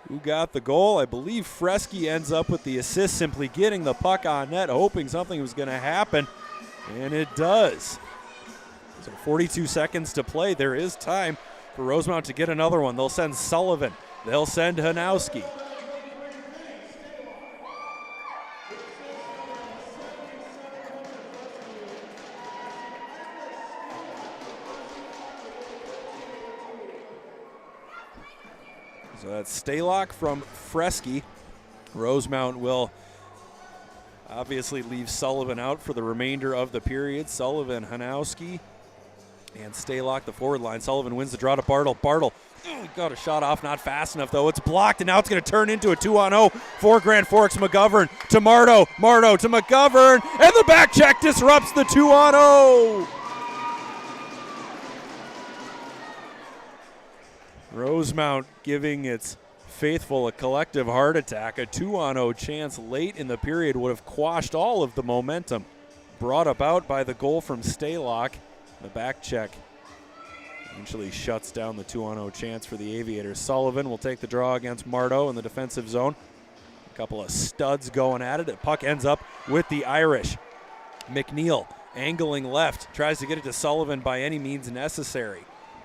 who got the goal. I believe Fresky ends up with the assist, simply getting the puck on net, hoping something was going to happen, and it does. So 42 seconds to play. There is time for Rosemount to get another one. They'll send Sullivan. They'll send Hanowski. So that's Staylock from Fresky. Rosemount will obviously leave Sullivan out for the remainder of the period. Sullivan, Hanowski, and Staylock, the forward line. Sullivan wins the draw to Bartle. Bartle got a shot off, not fast enough though. It's blocked, and now it's going to turn into a 2-on-0 for Grand Forks. McGovern to Mardo. Mardo to McGovern, and the back check disrupts the 2-on-0. Rosemount giving its faithful a collective heart attack. A 2-on-0 chance late in the period would have quashed all of the momentum brought about by the goal from Staylock. The back check eventually shuts down the 2-on-0 chance for the Aviators. Sullivan will take the draw against Mardo in the defensive zone. A couple of studs going at it. The puck ends up with the Irish. McNeil angling left, tries to get it to Sullivan by any means necessary.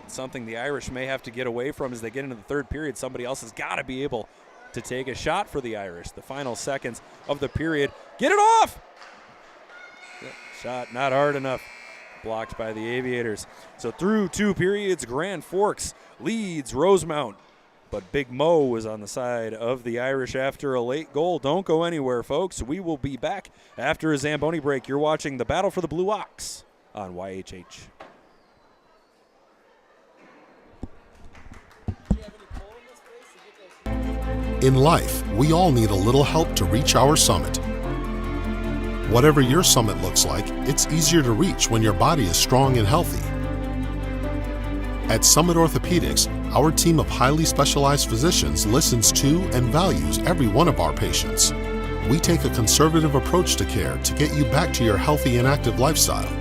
Something the Irish may have to get away from as they get into the third period. Somebody else has got to be able to take a shot for the Irish. The final seconds of the period. Get it off! Shot not hard enough. Blocked by the Aviators. So through two periods, Grand Forks leads Rosemount. But Big Mo was on the side of the Irish after a late goal. Don't go anywhere, folks. We will be back after a Zamboni break. You're watching the Battle for the Blue Ox on YHH. In life, we all need a little help to reach our summit. Whatever your summit looks like, it's easier to reach when your body is strong and healthy. At Summit Orthopedics, our team of highly specialized physicians listens to and values every one of our patients. We take a conservative approach to care to get you back to your healthy and active lifestyle.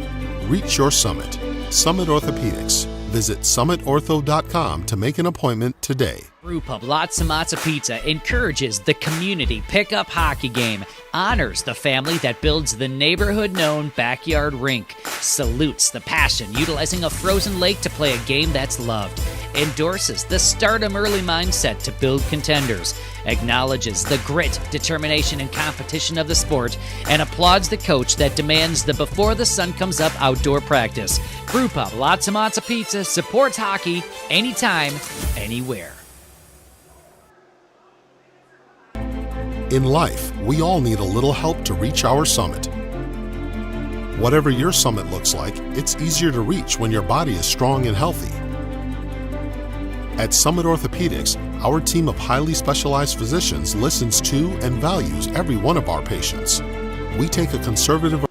Reach your summit. Summit Orthopedics. Visit summitortho.com to make an appointment today. Brewpub Lots Matza Pizza encourages the community pickup hockey game, honors the family that builds the neighborhood-known backyard rink, salutes the passion utilizing a frozen lake to play a game that's loved, endorses the stardom early mindset to build contenders, acknowledges the grit, determination, and competition of the sport, and applauds the coach that demands the before the sun comes up outdoor practice. Brewpub Lots Matza Pizza supports hockey anytime, anywhere. In life, we all need a little help to reach our summit. Whatever your summit looks like, it's easier to reach when your body is strong and healthy. At Summit Orthopedics, our team of highly specialized physicians listens to and values every one of our patients. We take a conservative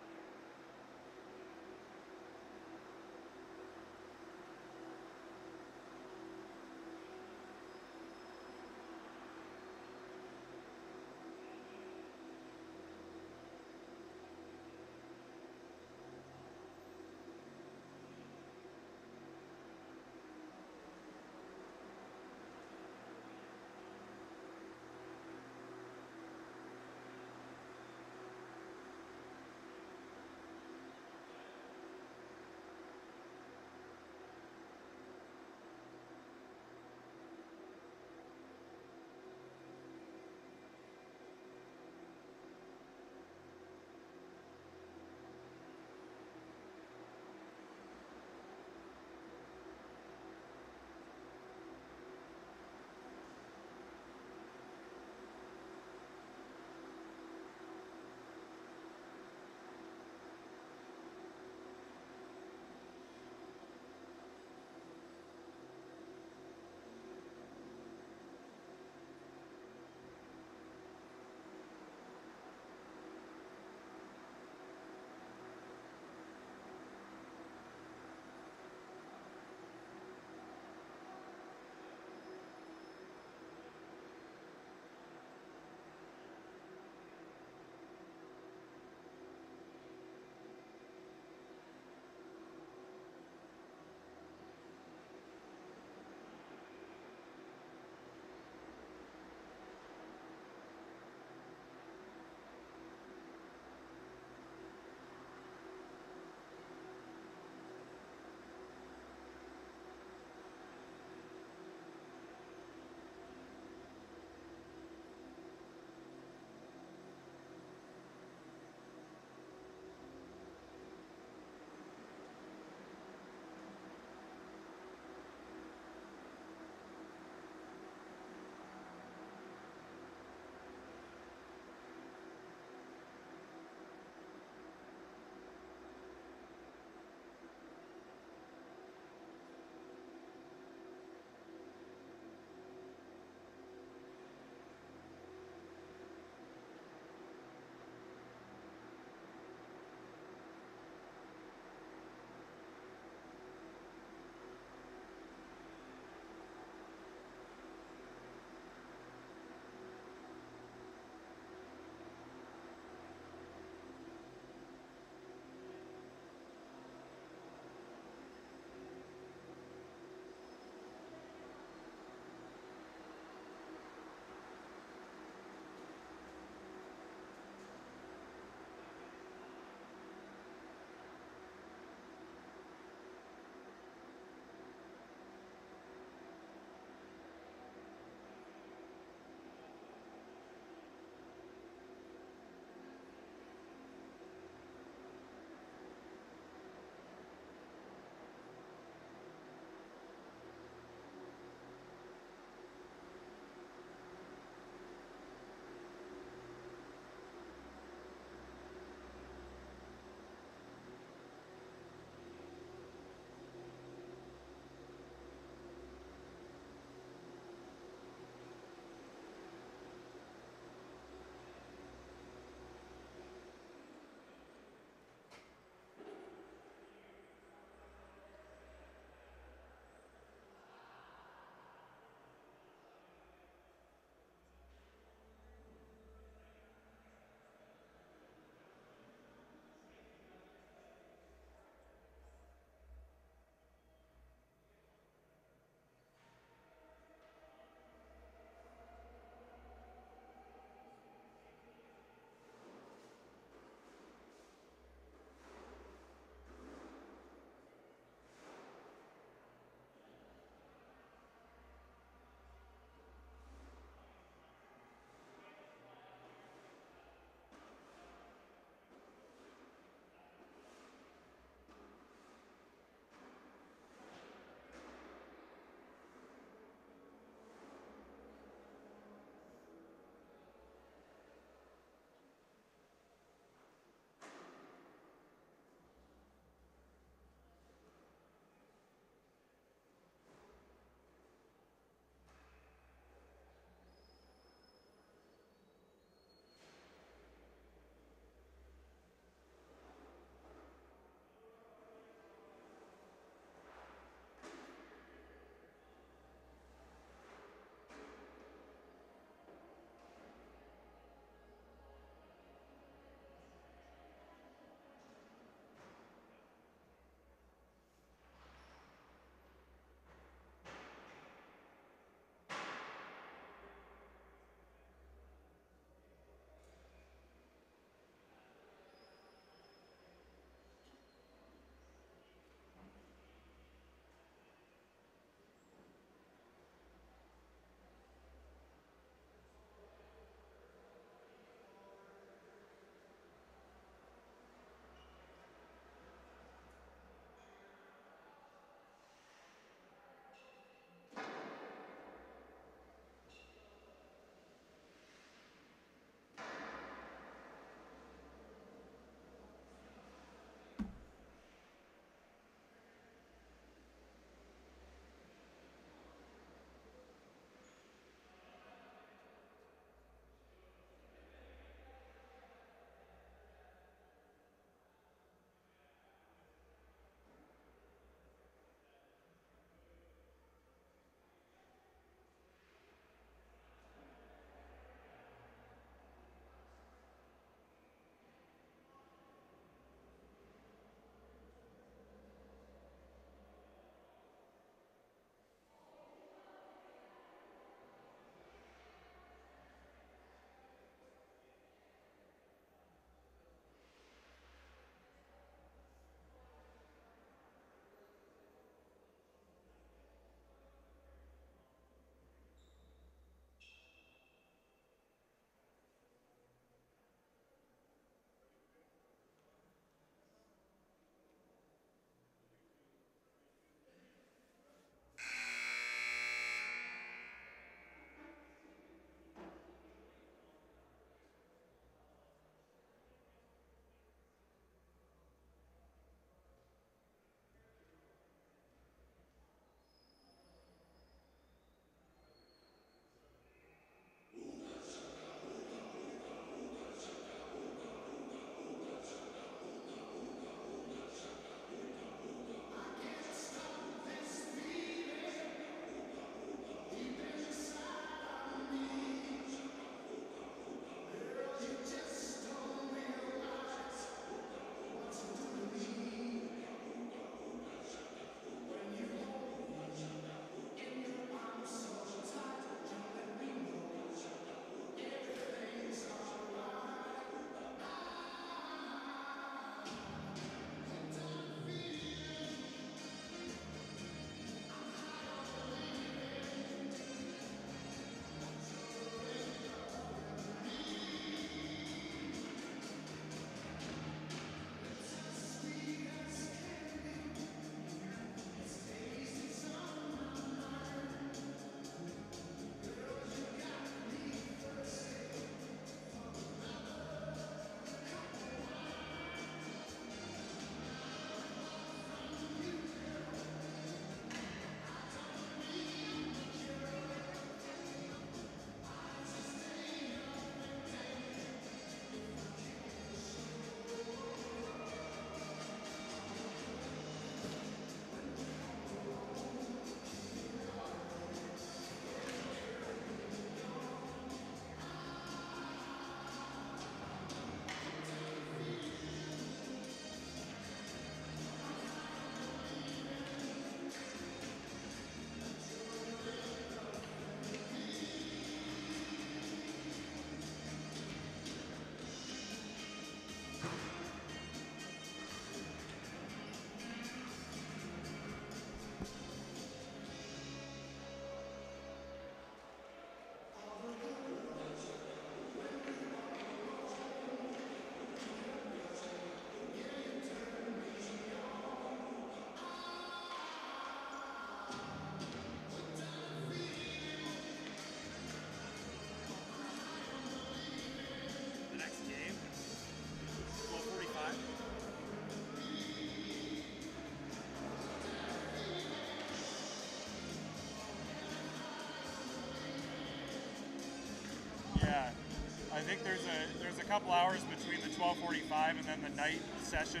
think there's a couple hours between the 12:45 and then the night session.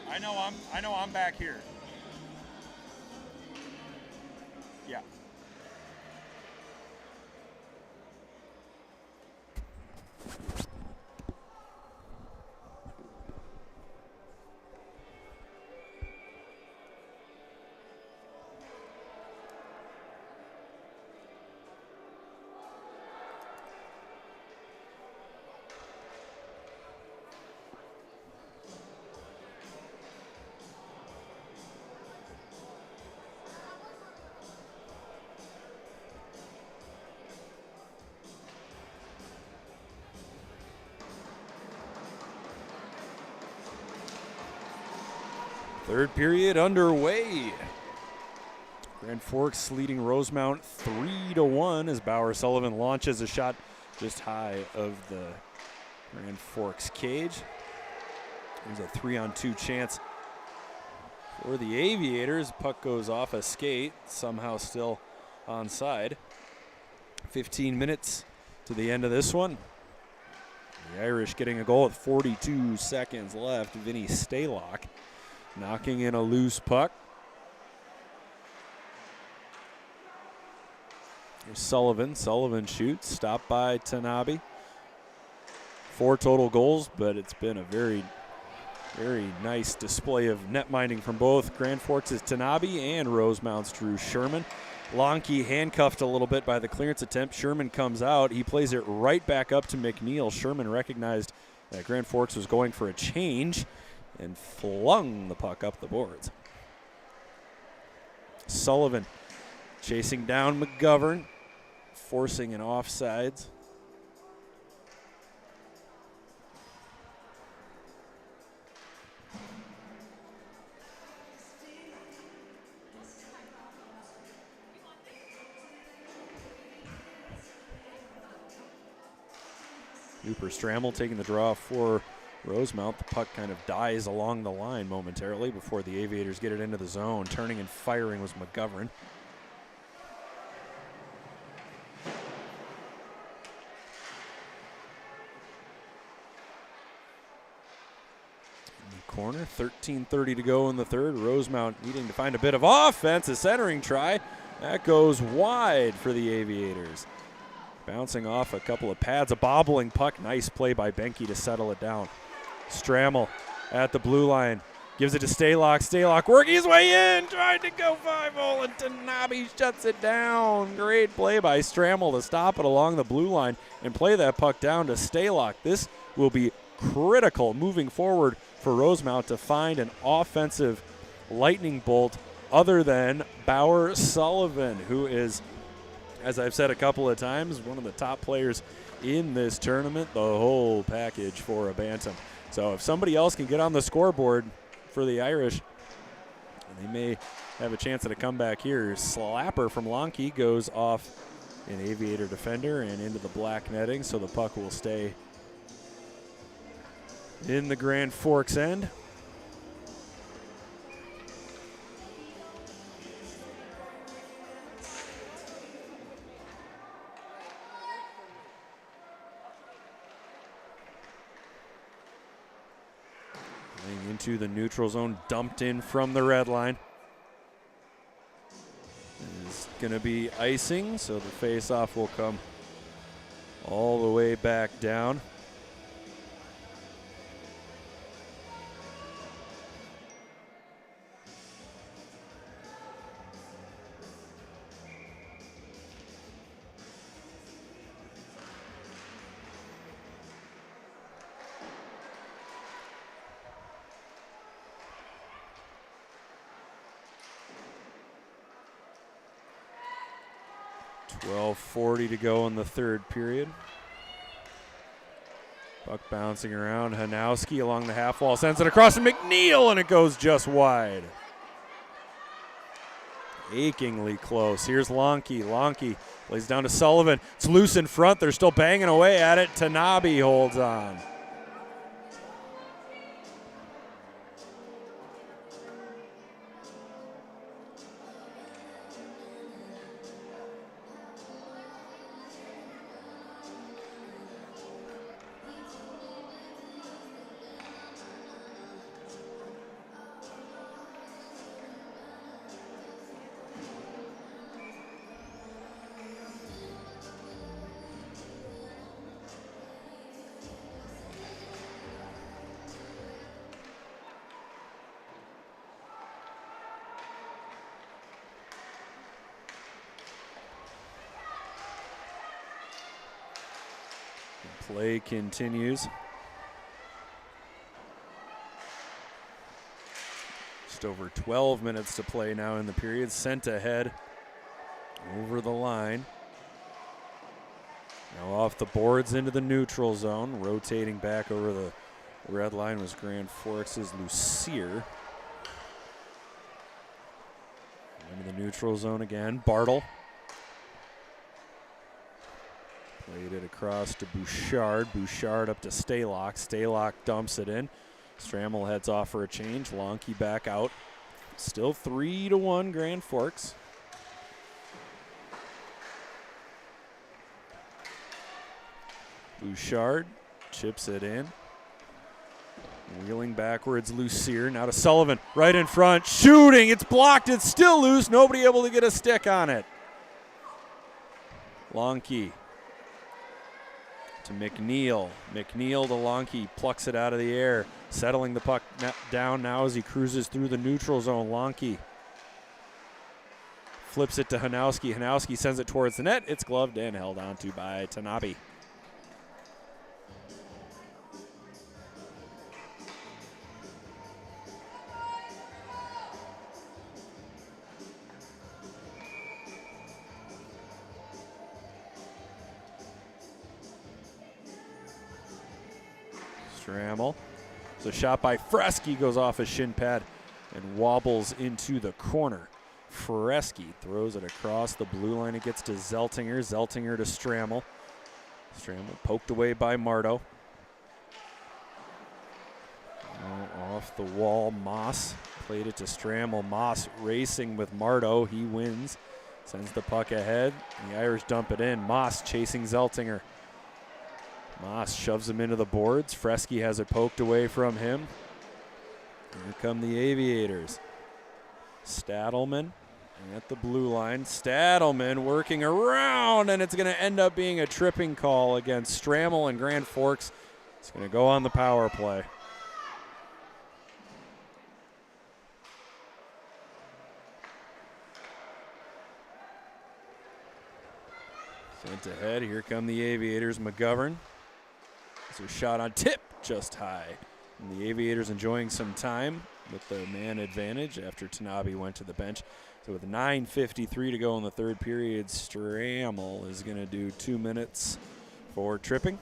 I know I'm back here. Yeah. Third period underway. Grand Forks leading Rosemount 3-1 as Bauer Sullivan launches a shot just high of the Grand Forks cage. There's a 3-on-2 chance for the Aviators. Puck goes off a skate, somehow still onside. 15 minutes to the end of this one. The Irish getting a goal with 42 seconds left. Vinny Staylock knocking in a loose puck. Here's Sullivan. Sullivan shoots. Stopped by Tanabe. 4 total goals, but it's been a very, very nice display of net minding from both Grand Forks' Tanabe and Rosemount's Drew Sherman. Lonke handcuffed a little bit by the clearance attempt. Sherman comes out. He plays it right back up to McNeil. Sherman recognized that Grand Forks was going for a change and flung the puck up the boards. Sullivan chasing down McGovern, forcing an offsides. Cooper Strammel taking the draw for Rosemount. The puck kind of dies along the line momentarily before the Aviators get it into the zone. Turning and firing was McGovern. In the corner, 13:30 to go in the third. Rosemount needing to find a bit of offense. A centering try. That goes wide for the Aviators. Bouncing off a couple of pads. A bobbling puck. Nice play by Benke to settle it down. Strammel at the blue line. Gives it to Staylock. Staylock working his way in. Trying to go 5-0 and Tanabe shuts it down. Great play by Strammel to stop it along the blue line and play that puck down to Staylock. This will be critical moving forward for Rosemount to find an offensive lightning bolt other than Bauer Sullivan, who is, as I've said a couple of times, one of the top players in this tournament, the whole package for a Bantam. So if somebody else can get on the scoreboard for the Irish, they may have a chance at a comeback here. Slapper from Lonke goes off an Aviator defender and into the black netting, so the puck will stay in the Grand Forks end. Into the neutral zone, dumped in from the red line. It's going to be icing, so the face-off will come all the way back down. .40 to go in the third period. Puck bouncing around. Hanowski along the half wall. Sends it across to McNeil, and it goes just wide. Achingly close. Here's Lonke. Lonke plays down to Sullivan. It's loose in front. They're still banging away at it. Tanabe holds on. Play continues. Just over 12 minutes to play now in the period. Sent ahead over the line. Now off the boards into the neutral zone. Rotating back over the red line was Grand Forks' Lucier. Into the neutral zone again. Bartle. Played it across to Bouchard. Bouchard up to Staylock. Staylock dumps it in. Strammel heads off for a change. Lonke back out. Still 3-1 Grand Forks. Bouchard chips it in. Wheeling backwards, Lucier. Now to Sullivan. Right in front. Shooting. It's blocked. It's still loose. Nobody able to get a stick on it. Lonke to McNeil. McNeil to Lonke. Plucks it out of the air. Settling the puck down now as he cruises through the neutral zone. Lonke flips it to Hanowski. Hanowski sends it towards the net. It's gloved and held onto by Tanabe. Strammel. So shot by Fresky goes off a shin pad and wobbles into the corner. Fresky throws it across the blue line. It gets to Zeltinger. Zeltinger to Strammel. Strammel poked away by Marto. Off the wall, Moss played it to Strammel. Moss racing with Marto. He wins. Sends the puck ahead. The Irish dump it in. Moss chasing Zeltinger. Moss shoves him into the boards. Fresky has it poked away from him. Here come the Aviators. Stadelman at the blue line. Stadelman working around, and it's going to end up being a tripping call against Strammel and Grand Forks. It's going to go on the power play. Sent ahead. Here come the Aviators. McGovern. So shot on tip just high. And the Aviators enjoying some time with the man advantage after Tanabe went to the bench. So with 9:53 to go in the third period, Strammel is going to do 2 minutes for tripping.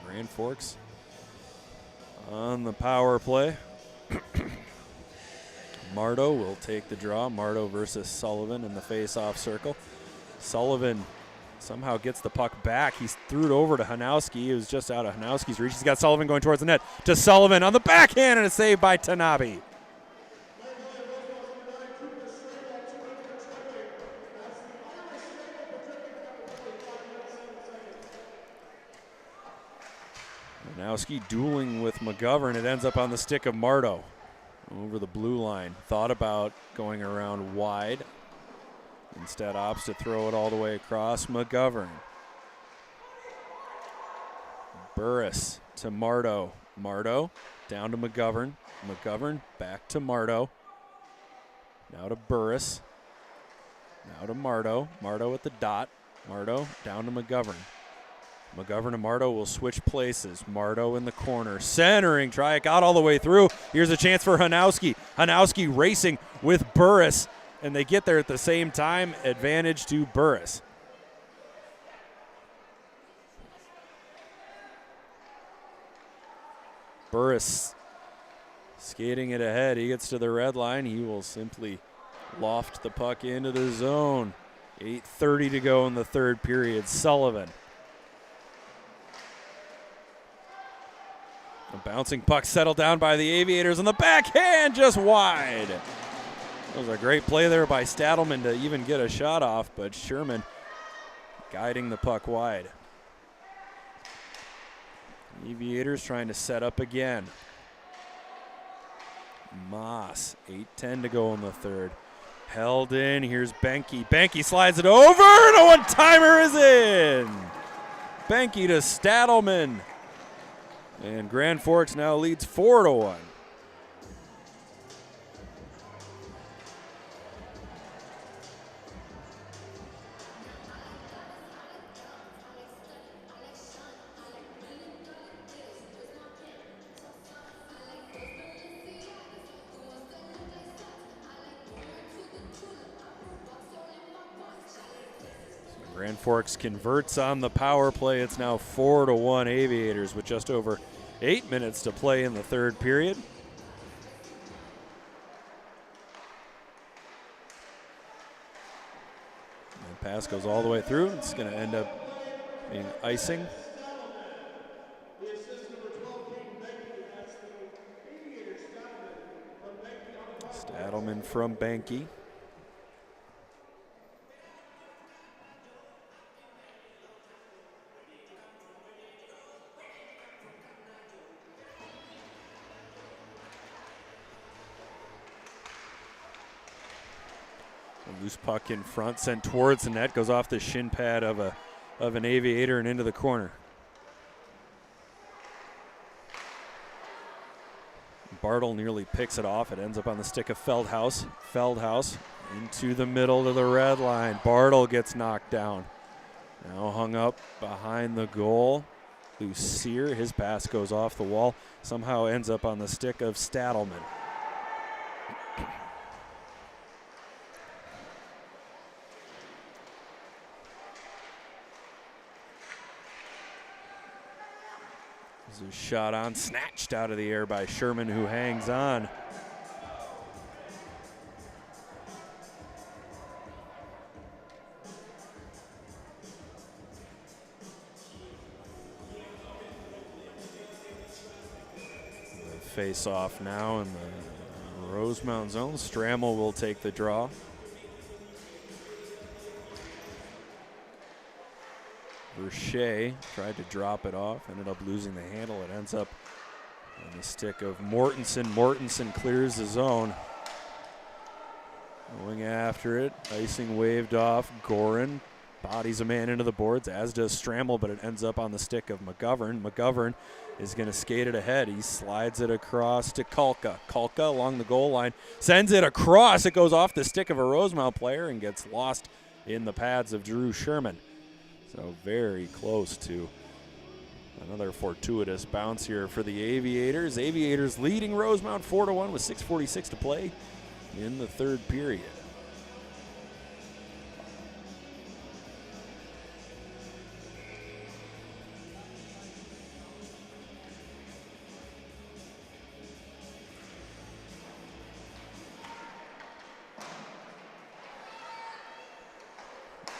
Grand Forks on the power play. Marto will take the draw. Marto versus Sullivan in the face-off circle. Sullivan somehow gets the puck back. He's threw it over to Hanowski. It was just out of Hanowski's reach. He's got Sullivan going towards the net. To Sullivan on the backhand, and a save by Tanabe. Hanowski dueling with McGovern. It ends up on the stick of Marto. Over the blue line. Thought about going around wide. Instead opts to throw it all the way across. McGovern. Burris to Marto. Marto down to McGovern. McGovern back to Marto. Now to Burris. Now to Marto. Marto at the dot. Marto down to McGovern. McGovern and Marto will switch places. Marto in the corner. Centering. Try it. Got all the way through. Here's a chance for Hanowski. Hanowski racing with Burris. And they get there at the same time. Advantage to Burris. Burris skating it ahead. He gets to the red line. He will simply loft the puck into the zone. 8:30 to go in the third period. Sullivan. A bouncing puck settled down by the Aviators on the backhand, just wide. That was a great play there by Stadelman to even get a shot off, but Sherman guiding the puck wide. Aviators trying to set up again. Moss, 8:10 to go in the third. Held in, here's Benke. Benke slides it over, and a one-timer is in. Benke to Stadelman. And Grand Forks now leads 4-1. Grand Forks converts on the power play. It's now 4-1 Aviators with just over 8 minutes to play in the third period. And the pass goes all the way through. It's going to end up being icing. Stadelman from Benke. Loose puck in front, sent towards the net, goes off the shin pad of an Aviator and into the corner. Bartle nearly picks it off. It ends up on the stick of Feldhaus. Feldhaus into the middle to the red line. Bartle gets knocked down. Now hung up behind the goal. Lucier, his pass goes off the wall. Somehow ends up on the stick of Stadelman. There's a shot on, snatched out of the air by Sherman, who hangs on. Face off now in the Rosemount zone. Strammel will take the draw. Verche tried to drop it off, ended up losing the handle. It ends up on the stick of Mortensen. Mortensen clears the zone. Going after it, icing waved off. Gorin bodies a man into the boards, as does Strammel, but it ends up on the stick of McGovern. McGovern is going to skate it ahead. He slides it across to Kulka. Kulka along the goal line, sends it across. It goes off the stick of a Rosemount player and gets lost in the pads of Drew Sherman. So very close to another fortuitous bounce here for the Aviators. Aviators leading Rosemount 4-1 with 6:46 to play in the third period.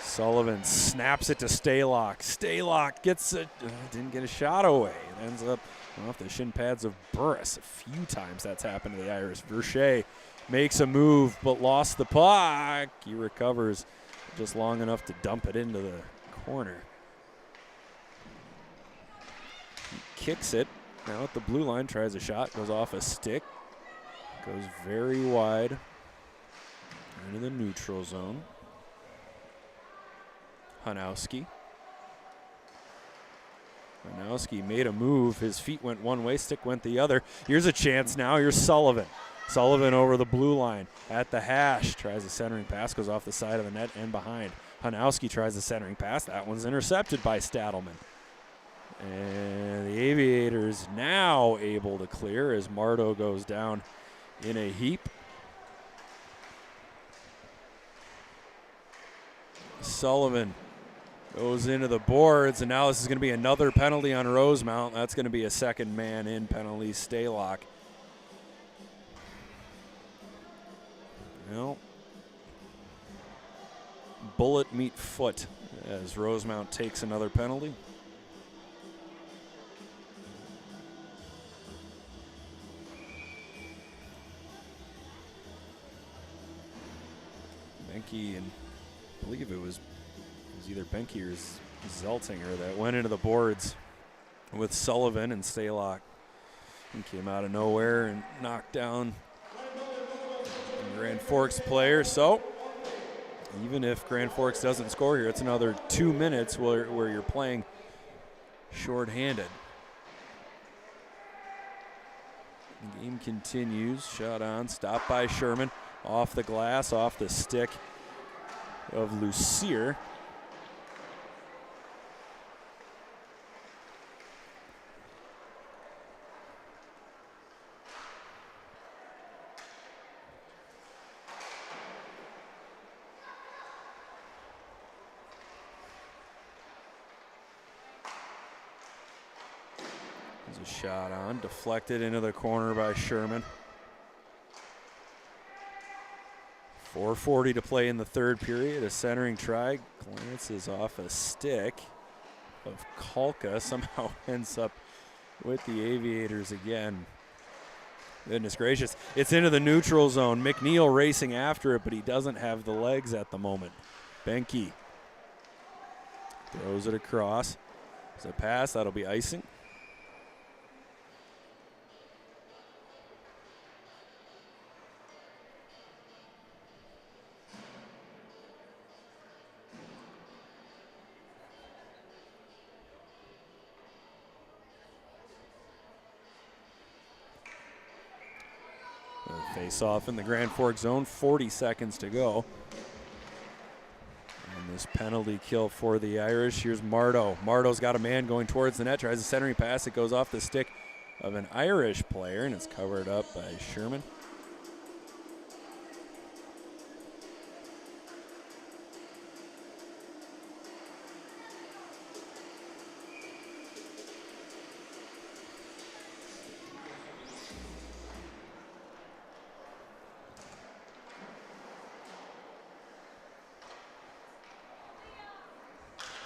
Sullivan snaps it to Staylock. Staylock gets it, didn't get a shot away. It ends up off the shin pads of Burris. A few times that's happened to the Irish. Verche makes a move but lost the puck. He recovers just long enough to dump it into the corner. He kicks it. Now at the blue line, tries a shot, goes off a stick. Goes very wide into the neutral zone. Hanowski made a move. His feet went one way, stick went the other. Here's a chance now. Here's Sullivan. Sullivan over the blue line at the hash. Tries a centering pass, goes off the side of the net and behind. Hanowski tries the centering pass. That one's intercepted by Stadelman. And the Aviators now able to clear as Mardo goes down in a heap. Sullivan goes into the boards, and now this is going to be another penalty on Rosemount. That's going to be a second man in penalty, Staylock. Well, bullet meet foot as Rosemount takes another penalty. Benke, and I believe it was either Benke or Zeltinger that went into the boards with Sullivan, and Staylock and came out of nowhere and knocked down the Grand Forks player. So even if Grand Forks doesn't score here, it's another 2 minutes where you're playing shorthanded. The game continues. Shot on, stopped by Sherman. Off the glass, off the stick of Lucier. There's a shot on, deflected into the corner by Sherman. 4:40 to play in the third period. A centering try, glances off a stick of Kalka, somehow ends up with the Aviators again. Goodness gracious. It's into the neutral zone. McNeil racing after it, but he doesn't have the legs at the moment. Benke throws it across. It's a pass, that'll be icing. Face off in the Grand Forks zone, 40 seconds to go. And this penalty kill for the Irish. Here's Mardo. Mardo's got a man going towards the net, tries a centering pass. It goes off the stick of an Irish player, and it's covered up by Sherman.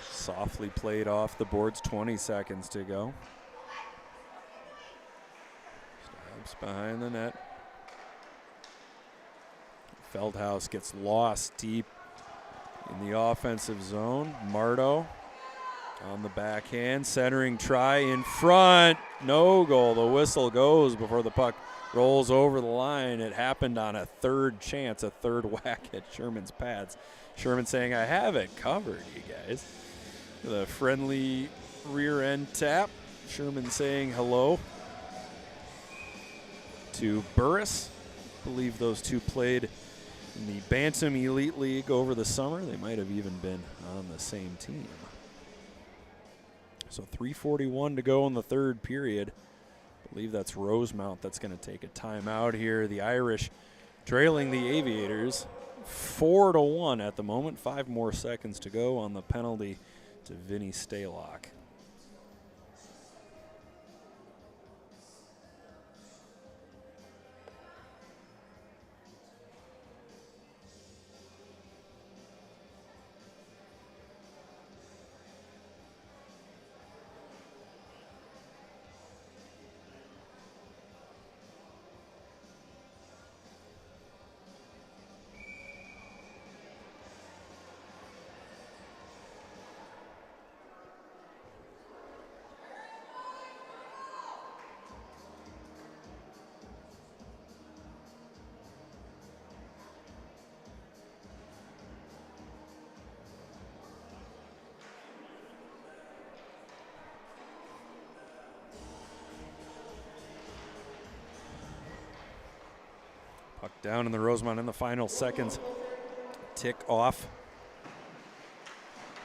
Softly played off the boards, 20 seconds to go. Stabs behind the net. Feldhaus gets lost deep in the offensive zone. Mardo on the backhand, centering try in front. No goal. The whistle goes before the puck rolls over the line. It happened on a third chance, a third whack at Sherman's pads. Sherman saying, I have it covered, you guys. The friendly rear end tap. Sherman saying hello to Burris. I believe those two played in the Bantam Elite League over the summer. They might have even been on the same team. So 3:41 to go in the third period. I believe that's Rosemount that's going to take a timeout here. The Irish trailing the Aviators 4-1 at the moment. 5 more seconds to go on the penalty to Vinny Staylock. Puck down in the Rosemount in the final seconds. Tick off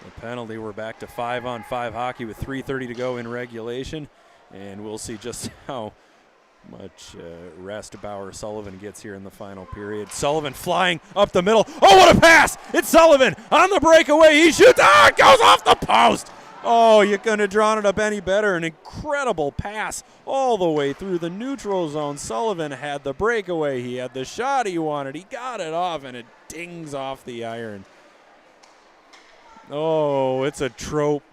the penalty. We're back to 5-on-5 hockey with 3:30 to go in regulation. And we'll see just how much rest Bauer Sullivan gets here in the final period. Sullivan flying up the middle. Oh, what a pass! It's Sullivan on the breakaway. He shoots. Ah, it goes off the post. Oh, you couldn't have drawn it up any better. An incredible pass all the way through the neutral zone. Sullivan had the breakaway. He had the shot he wanted. He got it off, and it dings off the iron. Oh, it's a trope,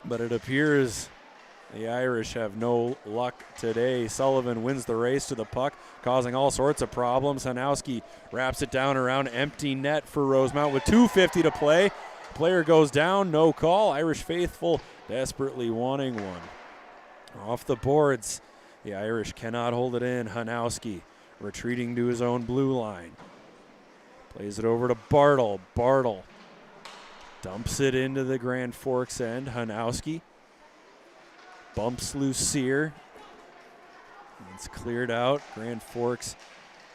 but it appears the Irish have no luck today. Sullivan wins the race to the puck, causing all sorts of problems. Hanowski wraps it down around empty net for Rosemount with 2:50 to play. Player goes down, no call. Irish faithful desperately wanting one. Off the boards, the Irish cannot hold it in. Hanowski retreating to his own blue line. Plays it over to Bartle. Bartle dumps it into the Grand Forks end. Hanowski bumps Lucier. It's cleared out. Grand Forks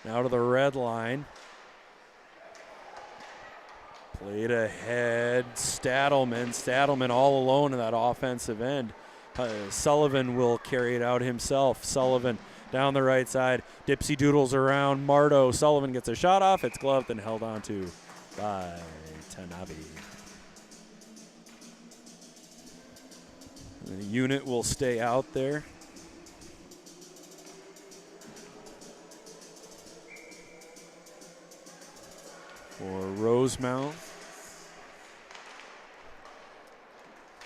now to the red line. Played ahead. Stadelman all alone in that offensive end. Sullivan will carry it out himself. Sullivan down the right side. Dipsy doodles around Mardo. Sullivan gets a shot off. It's gloved and held on to by Tanabe. The unit will stay out there. For Rosemount.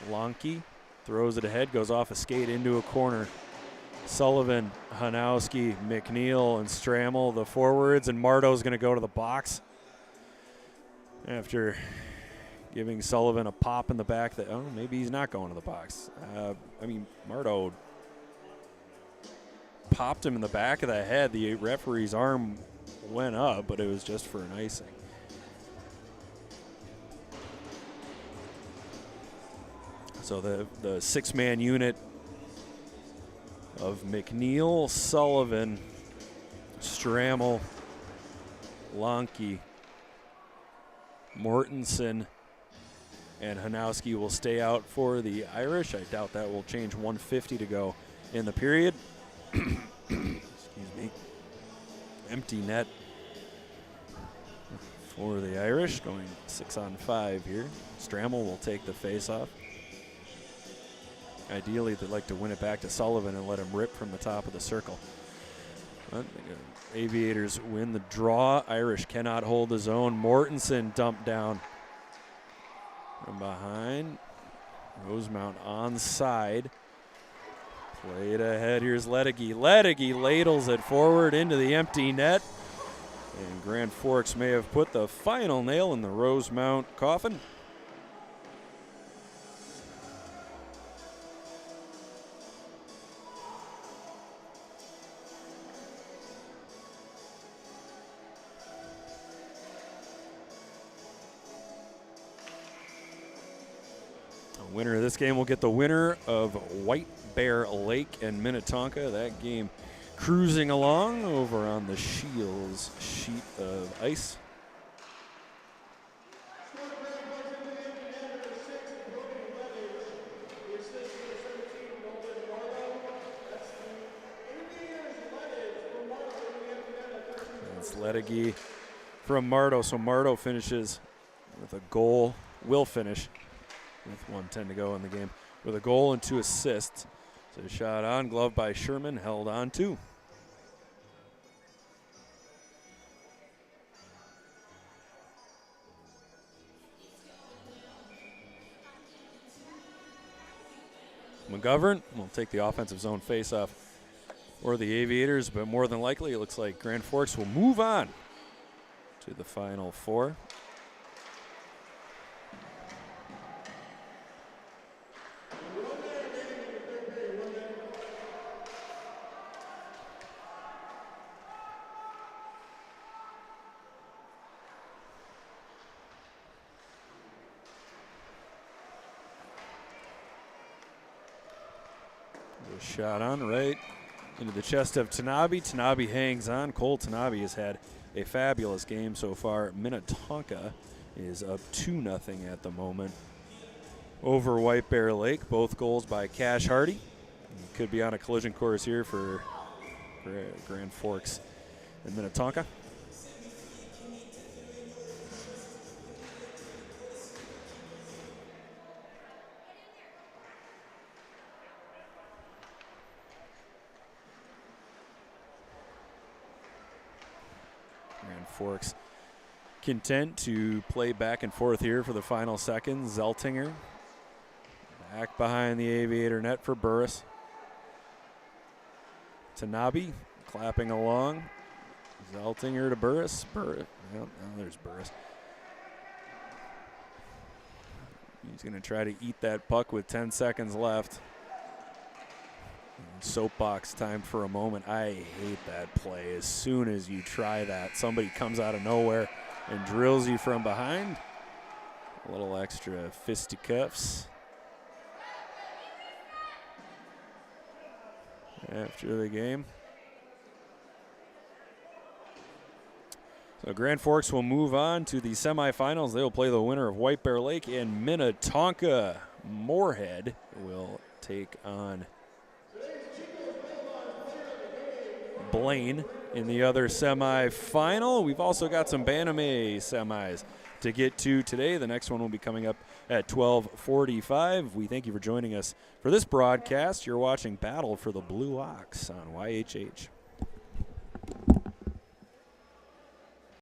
Lonke throws it ahead, goes off a skate into a corner. Sullivan, Hanowski, McNeil, and Strammel, the forwards, and Mardo's going to go to the box after giving Sullivan a pop in the back. That maybe he's not going to the box. Mardo popped him in the back of the head. The referee's arm went up, but it was just for an icing. So the six-man unit of McNeil, Sullivan, Strammel, Lonke, Mortensen, and Hanowski will stay out for the Irish. I doubt that will change. 1:50 to go in the period. Excuse me. Empty net for the Irish, going 6-on-5 here. Strammel will take the face-off. Ideally, they'd like to win it back to Sullivan and let him rip from the top of the circle. But Aviators win the draw. Irish cannot hold his own. Mortensen dumped down from behind. Rosemount onside. Played ahead. Here's Ledege. Ledege ladles it forward into the empty net. And Grand Forks may have put the final nail in the Rosemount coffin. Winner of this game will get the winner of White Bear Lake and Minnetonka. That game cruising along over on the Shields sheet of ice. It's Ledege from Mardo. So Mardo finishes with a goal, will finish with 1:10 to go in the game with a goal and 2 assists. So shot on, glove by Sherman, held on 2. McGovern will take the offensive zone faceoff for the Aviators, but more than likely it looks like Grand Forks will move on to the Final Four. Shot on right into the chest of Tanabe. Tanabe hangs on. Cole Tanabe has had a fabulous game so far. Minnetonka is up 2-0 at the moment over White Bear Lake. Both goals by Cash Hardy. He could be on a collision course here for Grand Forks and Minnetonka. Forks content to play back and forth here for the final seconds. Zeltinger back behind the Aviator net for Burris. Tanabe clapping along. Zeltinger to Burris. There's Burris. He's going to try to eat that puck with 10 seconds left. Soapbox time for a moment. I hate that play. As soon as you try that, somebody comes out of nowhere and drills you from behind. A little extra fisticuffs. After the game. So Grand Forks will move on to the semifinals. They will play the winner of White Bear Lake and Minnetonka. Moorhead will take on Blaine in the other semifinal. We've also got some Bantam A semis to get to today. The next one will be coming up at 12:45. We thank you for joining us for this broadcast. You're watching Battle for the Blue Ox on YHH.